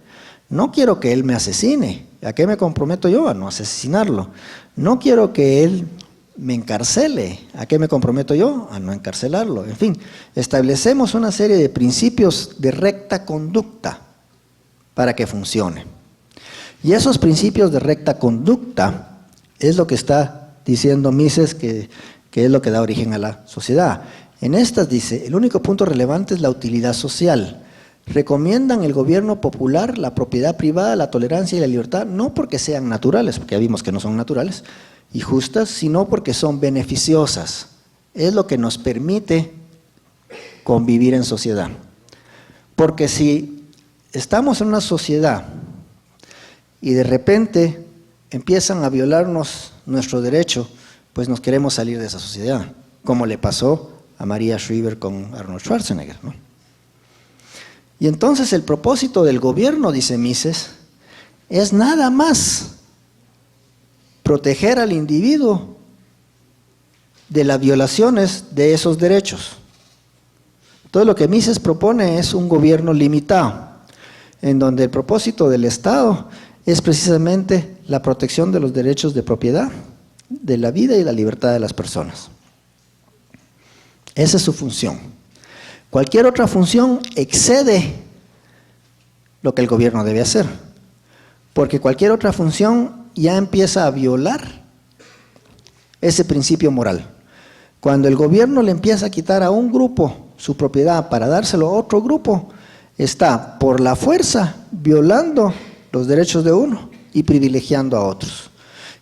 S1: No quiero que él me asesine. ¿A qué me comprometo yo? A no asesinarlo. No quiero que él me encarcele. ¿A qué me comprometo yo? A no encarcelarlo. En fin, establecemos una serie de principios de recta conducta para que funcione. Y esos principios de recta conducta es lo que está diciendo Mises que es lo que da origen a la sociedad. En estas dice, el único punto relevante es la utilidad social. Recomiendan el gobierno popular, la propiedad privada, la tolerancia y la libertad, no porque sean naturales, porque ya vimos que no son naturales, y justas, sino porque son beneficiosas. Es lo que nos permite convivir en sociedad. Porque si estamos en una sociedad y de repente empiezan a violarnos nuestro derecho, pues nos queremos salir de esa sociedad, como le pasó a Maria Shriver con Arnold Schwarzenegger, ¿no? Y entonces el propósito del gobierno, dice Mises, es nada más proteger al individuo de las violaciones de esos derechos. Todo lo que Mises propone es un gobierno limitado, en donde el propósito del Estado es precisamente la protección de los derechos de propiedad, de la vida y la libertad de las personas. Esa es su función. Cualquier otra función excede lo que el gobierno debe hacer, porque cualquier otra función ya empieza a violar ese principio moral. Cuando el gobierno le empieza a quitar a un grupo su propiedad para dárselo a otro grupo, está por la fuerza violando los derechos de uno y privilegiando a otros.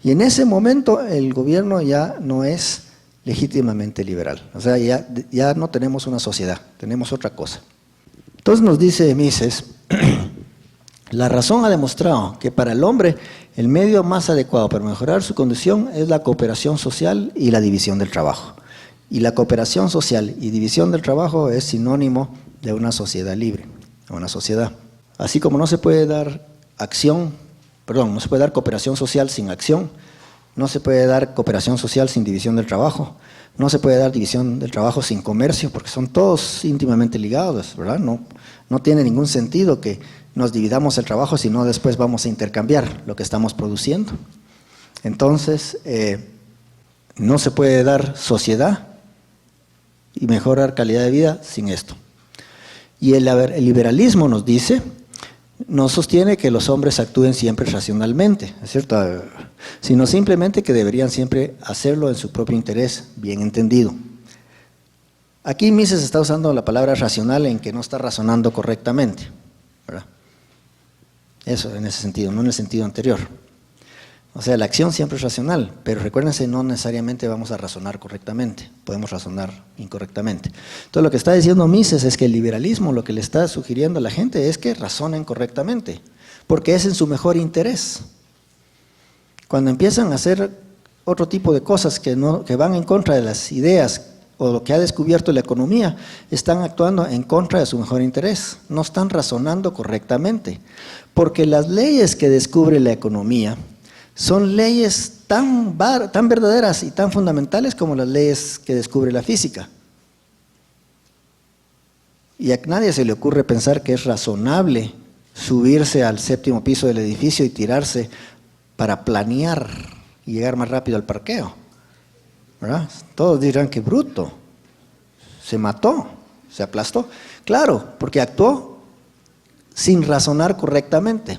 S1: Y en ese momento el gobierno ya no es legítimamente liberal. O sea, ya no tenemos una sociedad, tenemos otra cosa. Entonces nos dice Mises, la razón ha demostrado que para el hombre el medio más adecuado para mejorar su condición es la cooperación social y la división del trabajo. Y la cooperación social y división del trabajo es sinónimo de una sociedad libre, una sociedad. Así como no se puede dar no se puede dar cooperación social sin acción, no se puede dar cooperación social sin división del trabajo, no se puede dar división del trabajo sin comercio, porque son todos íntimamente ligados, ¿verdad? No tiene ningún sentido que nos dividamos el trabajo si no después vamos a intercambiar lo que estamos produciendo. Entonces, no se puede dar sociedad y mejorar calidad de vida sin esto. Y el liberalismo nos dice, no sostiene que los hombres actúen siempre racionalmente, ¿es cierto? Sino simplemente que deberían siempre hacerlo en su propio interés, bien entendido. Aquí Mises está usando la palabra racional en que no está razonando correctamente, ¿verdad? Eso en ese sentido, no en el sentido anterior. O sea, la acción siempre es racional, pero recuérdense, no necesariamente vamos a razonar correctamente, podemos razonar incorrectamente. Entonces lo que está diciendo Mises es que el liberalismo lo que le está sugiriendo a la gente es que razonen correctamente, porque es en su mejor interés. Cuando empiezan a hacer otro tipo de cosas que van en contra de las ideas o lo que ha descubierto la economía, están actuando en contra de su mejor interés, no están razonando correctamente, porque las leyes que descubre la economía son leyes tan verdaderas y tan fundamentales como las leyes que descubre la física. Y a nadie se le ocurre pensar que es razonable subirse al 7º piso del edificio y tirarse para planear y llegar más rápido al parqueo, ¿verdad? Todos dirán que bruto, se mató, se aplastó. Claro, porque actuó sin razonar correctamente.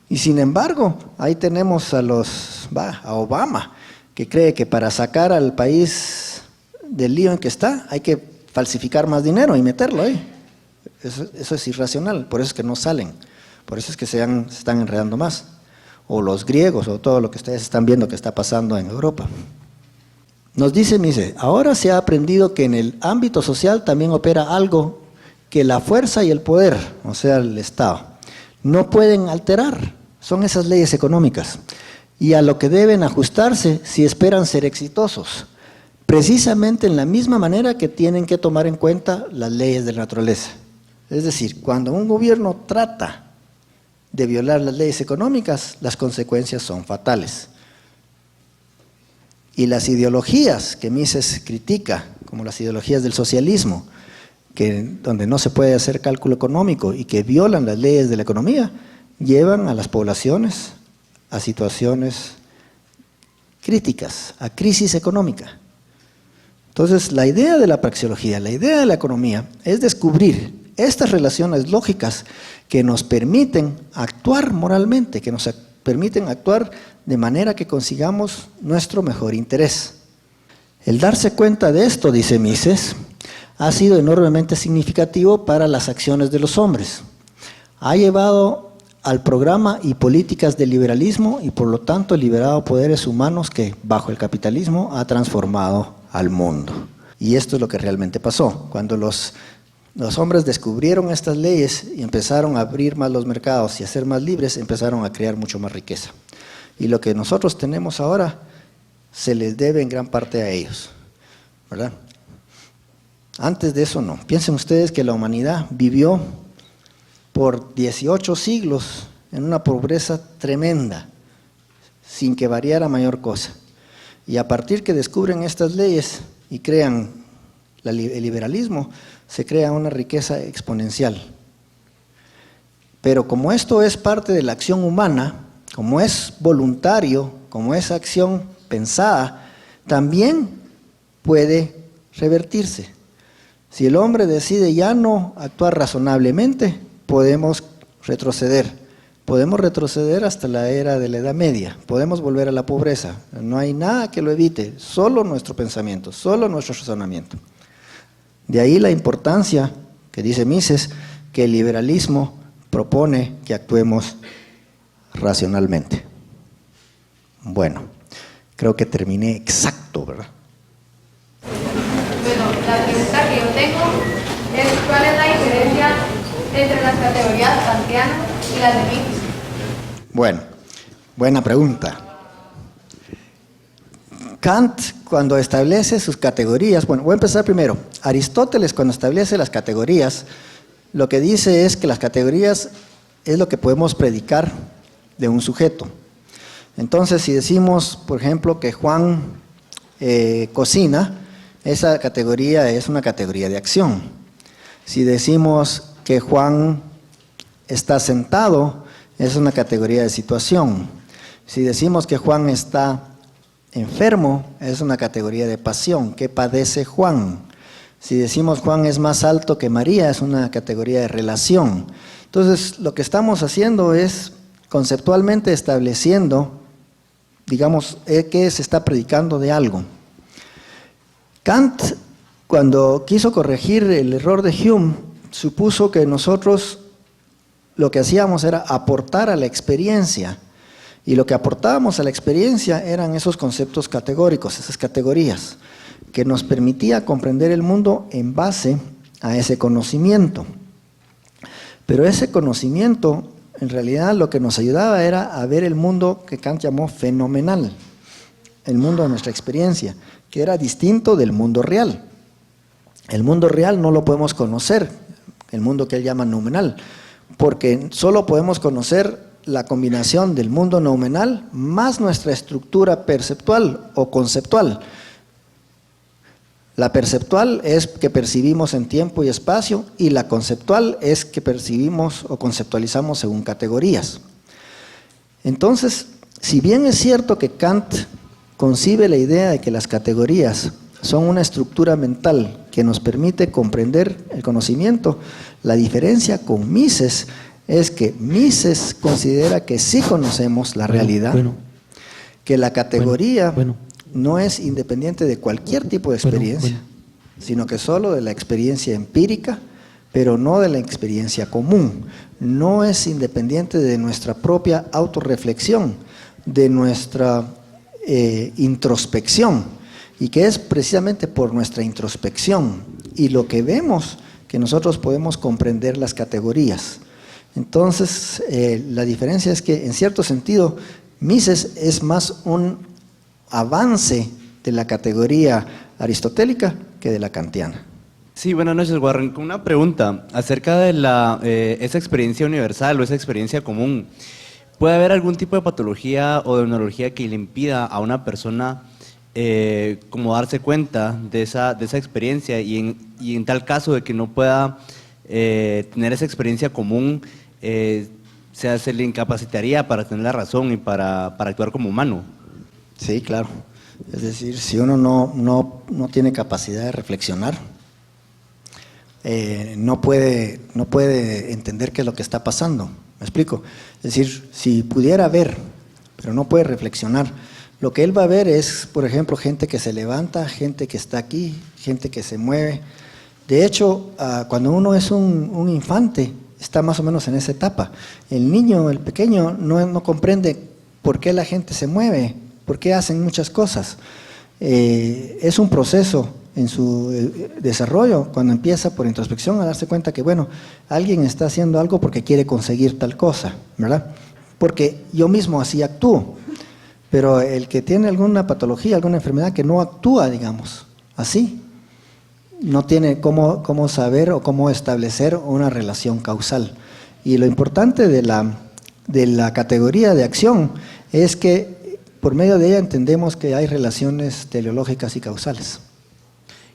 S1: Y sin embargo, ahí tenemos a Obama, que cree que para sacar al país del lío en que está, hay que falsificar más dinero y meterlo ahí. Eso es irracional, por eso es que no salen, por eso es que se están enredando más. O los griegos, o todo lo que ustedes están viendo que está pasando en Europa. Nos dice Mises, ahora se ha aprendido que en el ámbito social también opera algo que la fuerza y el poder, o sea, el Estado, no pueden alterar, son esas leyes económicas, y a lo que deben ajustarse si esperan ser exitosos, precisamente en la misma manera que tienen que tomar en cuenta las leyes de la naturaleza. Es decir, cuando un gobierno trata de violar las leyes económicas, las consecuencias son fatales. Y las ideologías que Mises critica, como las ideologías del socialismo, donde no se puede hacer cálculo económico y que violan las leyes de la economía, llevan a las poblaciones a situaciones críticas, a crisis económica. Entonces, la idea de la praxeología, la idea de la economía, es descubrir estas relaciones lógicas que nos permiten actuar moralmente, que nos permiten actuar de manera que consigamos nuestro mejor interés. El darse cuenta de esto, dice Mises, ha sido enormemente significativo para las acciones de los hombres. Ha llevado al programa y políticas del liberalismo y por lo tanto liberado poderes humanos que, bajo el capitalismo, ha transformado al mundo. Y esto es lo que realmente pasó. Cuando los hombres descubrieron estas leyes y empezaron a abrir más los mercados y a ser más libres, empezaron a crear mucho más riqueza. Y lo que nosotros tenemos ahora se les debe en gran parte a ellos, ¿verdad? Antes de eso no. Piensen ustedes que la humanidad vivió por 18 siglos en una pobreza tremenda, sin que variara mayor cosa. Y a partir que descubren estas leyes y crean el liberalismo, se crea una riqueza exponencial. Pero como esto es parte de la acción humana, como es voluntario, como es acción pensada, también puede revertirse. Si el hombre decide ya no actuar razonablemente, podemos retroceder. Podemos retroceder hasta la era de la Edad Media, podemos volver a la pobreza. No hay nada que lo evite, solo nuestro pensamiento, solo nuestro razonamiento. De ahí la importancia, que dice Mises, que el liberalismo propone que actuemos racionalmente. Bueno, creo que terminé exacto, ¿verdad?
S2: Bueno, la pregunta que yo tengo es ¿cuál es la diferencia entre las categorías kantianas y las de Mises?
S1: Bueno, buena pregunta. Kant, cuando establece sus categorías, bueno, voy a empezar primero. Aristóteles, cuando establece las categorías, lo que dice es que las categorías es lo que podemos predicar de un sujeto. Entonces, si decimos, por ejemplo, que Juan cocina, esa categoría es una categoría de acción. Si decimos que Juan está sentado, es una categoría de situación. Si decimos que Juan está enfermo, es una categoría de pasión. ¿Qué padece Juan? Si decimos Juan es más alto que María, es una categoría de relación. Entonces, lo que estamos haciendo es conceptualmente estableciendo, digamos, que se está predicando de algo. Kant, cuando quiso corregir el error de Hume, supuso que nosotros lo que hacíamos era aportar a la experiencia, y lo que aportábamos a la experiencia eran esos conceptos categóricos, esas categorías, que nos permitía comprender el mundo en base a ese conocimiento. Pero ese conocimiento, en realidad, lo que nos ayudaba era a ver el mundo que Kant llamó fenomenal, el mundo de nuestra experiencia, que era distinto del mundo real. El mundo real no lo podemos conocer, el mundo que él llama noumenal, porque solo podemos conocer la combinación del mundo noumenal más nuestra estructura perceptual o conceptual. La perceptual es que percibimos en tiempo y espacio, y la conceptual es que percibimos o conceptualizamos según categorías. Entonces, si bien es cierto que Kant concibe la idea de que las categorías son una estructura mental que nos permite comprender el conocimiento, la diferencia con Mises es que Mises considera que sí conocemos la realidad, que la categoría no es independiente de cualquier tipo de experiencia, sino que solo de la experiencia empírica, pero no de la experiencia común. No es independiente de nuestra propia autorreflexión, de nuestra introspección, y que es precisamente por nuestra introspección y lo que vemos que nosotros podemos comprender las categorías. Entonces, la diferencia es que, en cierto sentido, Mises es más un avance de la categoría aristotélica que de la kantiana.
S3: Sí, buenas noches, Warren. Con una pregunta acerca de esa experiencia universal o esa experiencia común. ¿Puede haber algún tipo de patología o de neurología que le impida a una persona como darse cuenta de esa experiencia y en tal caso de que no pueda tener esa experiencia común, se le incapacitaría para tener la razón y para actuar como humano?
S1: Sí, claro. Es decir, si uno no tiene capacidad de reflexionar, no puede entender qué es lo que está pasando. ¿Me explico? Es decir, si pudiera ver, pero no puede reflexionar, lo que él va a ver es, por ejemplo, gente que se levanta, gente que está aquí, gente que se mueve. De hecho, cuando uno es un infante, está más o menos en esa etapa. El niño, el pequeño, no comprende por qué la gente se mueve, por qué hacen muchas cosas. Es un proceso en su desarrollo, cuando empieza por introspección a darse cuenta que, bueno, alguien está haciendo algo porque quiere conseguir tal cosa, ¿verdad? Porque yo mismo así actúo, pero el que tiene alguna patología, alguna enfermedad que no actúa, digamos, así, no tiene cómo saber o cómo establecer una relación causal. Y lo importante de la categoría de acción es que por medio de ella entendemos que hay relaciones teleológicas y causales.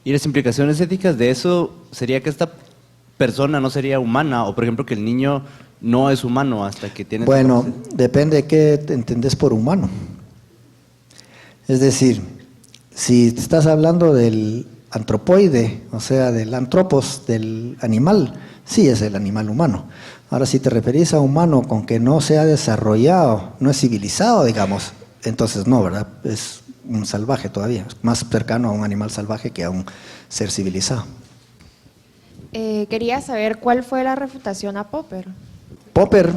S3: ¿Y las implicaciones éticas de eso sería que esta persona no sería humana, o por ejemplo que el niño no es humano hasta que tiene...
S1: Bueno, depende de qué entendés por humano. Es decir, si estás hablando del antropoide, o sea, del antropos, del animal, sí es el animal humano. Ahora, si te referís a humano con que no se ha desarrollado, no es civilizado, digamos, entonces no, ¿verdad? Es un salvaje todavía, más cercano a un animal salvaje que a un ser civilizado.
S4: Quería saber cuál fue la refutación a Popper.
S1: Popper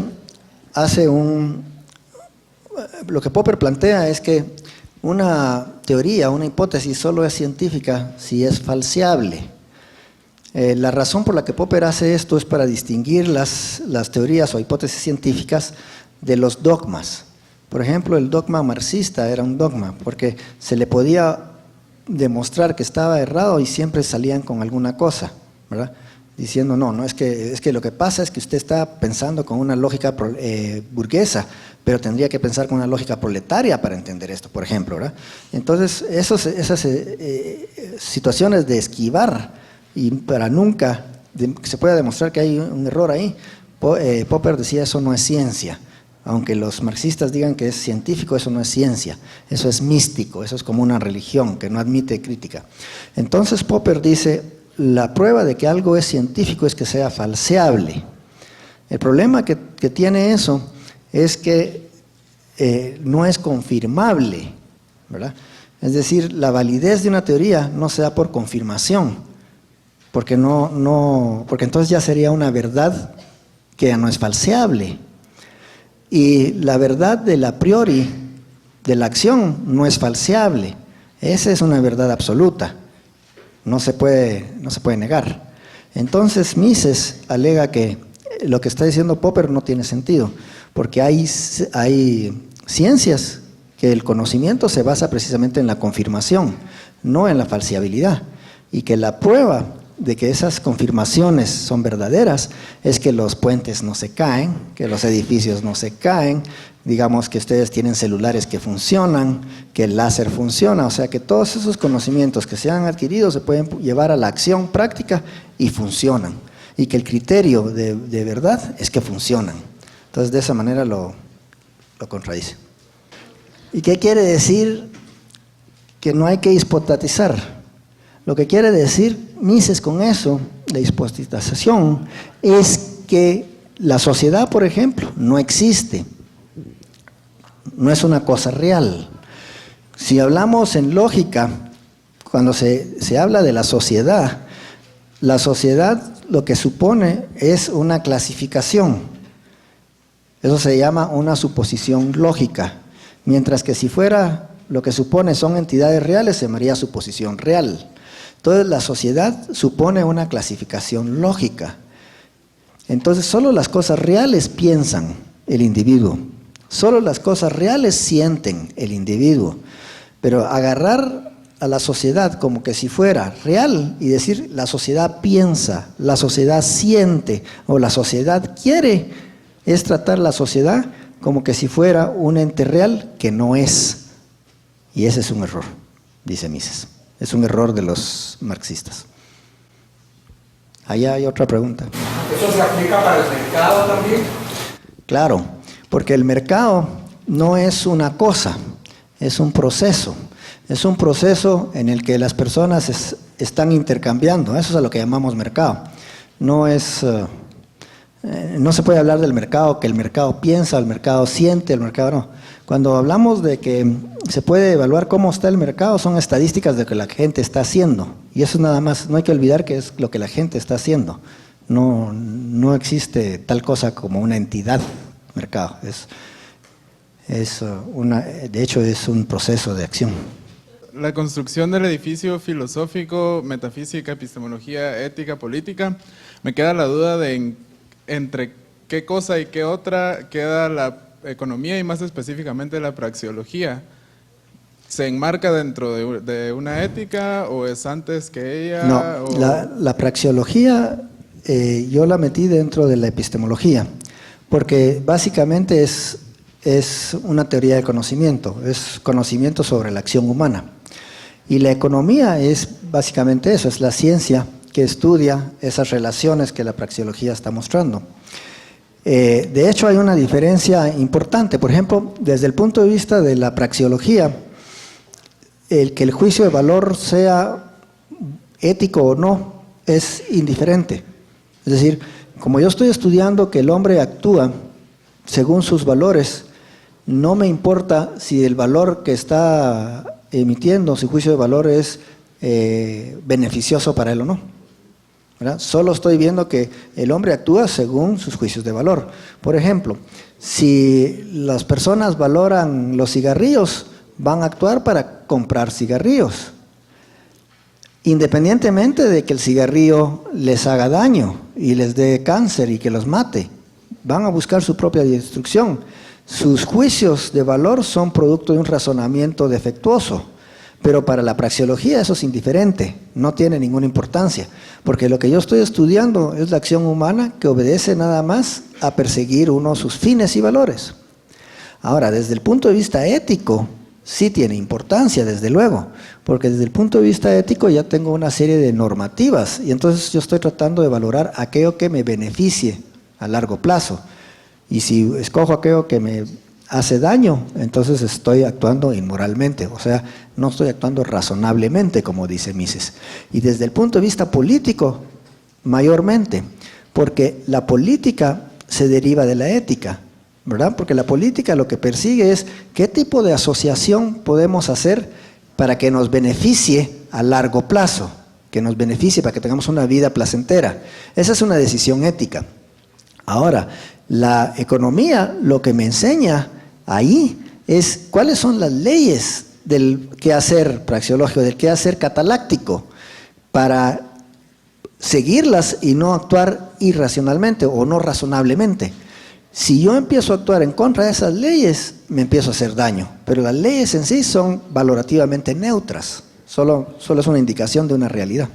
S1: hace lo que Popper plantea es que una teoría, una hipótesis solo es científica si es falseable. La razón por la que Popper hace esto es para distinguir las teorías o hipótesis científicas de los dogmas. Por ejemplo, el dogma marxista era un dogma porque se le podía demostrar que estaba errado y siempre salían con alguna cosa, ¿verdad? Diciendo, no, es que lo que pasa es que usted está pensando con una lógica burguesa, pero tendría que pensar con una lógica proletaria para entender esto, por ejemplo, ¿verdad? Entonces, esas situaciones de esquivar y para nunca que se pueda demostrar que hay un error ahí, Popper decía, eso no es ciencia. Aunque los marxistas digan que es científico, eso no es ciencia, eso es místico, eso es como una religión que no admite crítica. Entonces Popper dice, la prueba de que algo es científico es que sea falseable. El problema que tiene eso es que no es confirmable, ¿verdad? Es decir, la validez de una teoría no se da por confirmación, porque entonces ya sería una verdad que no es falseable. Y la verdad del a priori, de la acción, no es falseable. Esa es una verdad absoluta. No se puede negar. Entonces Mises alega que lo que está diciendo Popper no tiene sentido, porque hay ciencias que el conocimiento se basa precisamente en la confirmación, no en la falseabilidad, y que la prueba de que esas confirmaciones son verdaderas es que los puentes no se caen, que los edificios no se caen, digamos que ustedes tienen celulares que funcionan, que el láser funciona, o sea que todos esos conocimientos que se han adquirido se pueden llevar a la acción práctica y funcionan, y que el criterio de verdad es que funcionan. Entonces de esa manera lo contradice. ¿Y qué quiere decir que no hay que hipotetizar? Lo que quiere decir Mises con eso, de hipotetización, es que la sociedad, por ejemplo, no existe, no es una cosa real. Si hablamos en lógica, cuando se habla de la sociedad lo que supone es una clasificación. Eso se llama una suposición lógica. Mientras que si fuera lo que supone son entidades reales, se llamaría suposición real. Entonces la sociedad supone una clasificación lógica. Entonces solo las cosas reales piensan el individuo. Solo las cosas reales sienten el individuo. Pero agarrar a la sociedad como que si fuera real y decir la sociedad piensa, la sociedad siente o la sociedad quiere, es tratar la sociedad como que si fuera un ente real que no es. Y ese es un error, dice Mises. Es un error de los marxistas. Allá hay otra pregunta.
S5: ¿Eso se aplica para el mercado también?
S1: Claro, porque el mercado no es una cosa, es un proceso. Es un proceso en el que las personas están intercambiando. Eso es a lo que llamamos mercado. No se puede hablar del mercado, que el mercado piensa, el mercado siente, el mercado no. Cuando hablamos de que se puede evaluar cómo está el mercado, son estadísticas de lo que la gente está haciendo. Y eso nada más, no hay que olvidar que es lo que la gente está haciendo. No existe tal cosa como una entidad mercado. De hecho, es un proceso de acción.
S6: La construcción del edificio filosófico, metafísica, epistemología, ética, política, me queda la duda de entre qué cosa y qué otra queda la economía y más específicamente la praxeología. ¿Se enmarca dentro de una ética o es antes que ella?
S1: No, la praxeología yo la metí dentro de la epistemología, porque básicamente es una teoría de conocimiento, es conocimiento sobre la acción humana. Y la economía es básicamente eso, es la ciencia que estudia esas relaciones que la praxeología está mostrando. De hecho, hay una diferencia importante. Por ejemplo, desde el punto de vista de la praxeología, el que el juicio de valor sea ético o no es indiferente. Es decir, como yo estoy estudiando que el hombre actúa según sus valores, no me importa si el valor que está emitiendo, su juicio de valor es beneficioso para él o no, ¿verdad? Solo estoy viendo que el hombre actúa según sus juicios de valor. Por ejemplo, si las personas valoran los cigarrillos, van a actuar para comprar cigarrillos, independientemente de que el cigarrillo les haga daño y les dé cáncer y que los mate, van a buscar su propia destrucción. Sus juicios de valor son producto de un razonamiento defectuoso, pero para la praxeología eso es indiferente, no tiene ninguna importancia, porque lo que yo estoy estudiando es la acción humana que obedece nada más a perseguir uno de sus fines y valores. Ahora, desde el punto de vista ético, sí tiene importancia, desde luego, porque desde el punto de vista ético ya tengo una serie de normativas y entonces yo estoy tratando de valorar aquello que me beneficie a largo plazo. Y si escojo aquello que me hace daño, entonces estoy actuando inmoralmente, o sea, no estoy actuando razonablemente, como dice Mises. Y desde el punto de vista político, mayormente, porque la política se deriva de la ética, ¿verdad? Porque la política lo que persigue es qué tipo de asociación podemos hacer para que nos beneficie a largo plazo, que nos beneficie para que tengamos una vida placentera. Esa es una decisión ética. Ahora, la economía lo que me enseña ahí es cuáles son las leyes del quehacer praxeológico, del quehacer cataláctico, para seguirlas y no actuar irracionalmente o no razonablemente. Si yo empiezo a actuar en contra de esas leyes, me empiezo a hacer daño, pero las leyes en sí son valorativamente neutras, solo es una indicación de una realidad.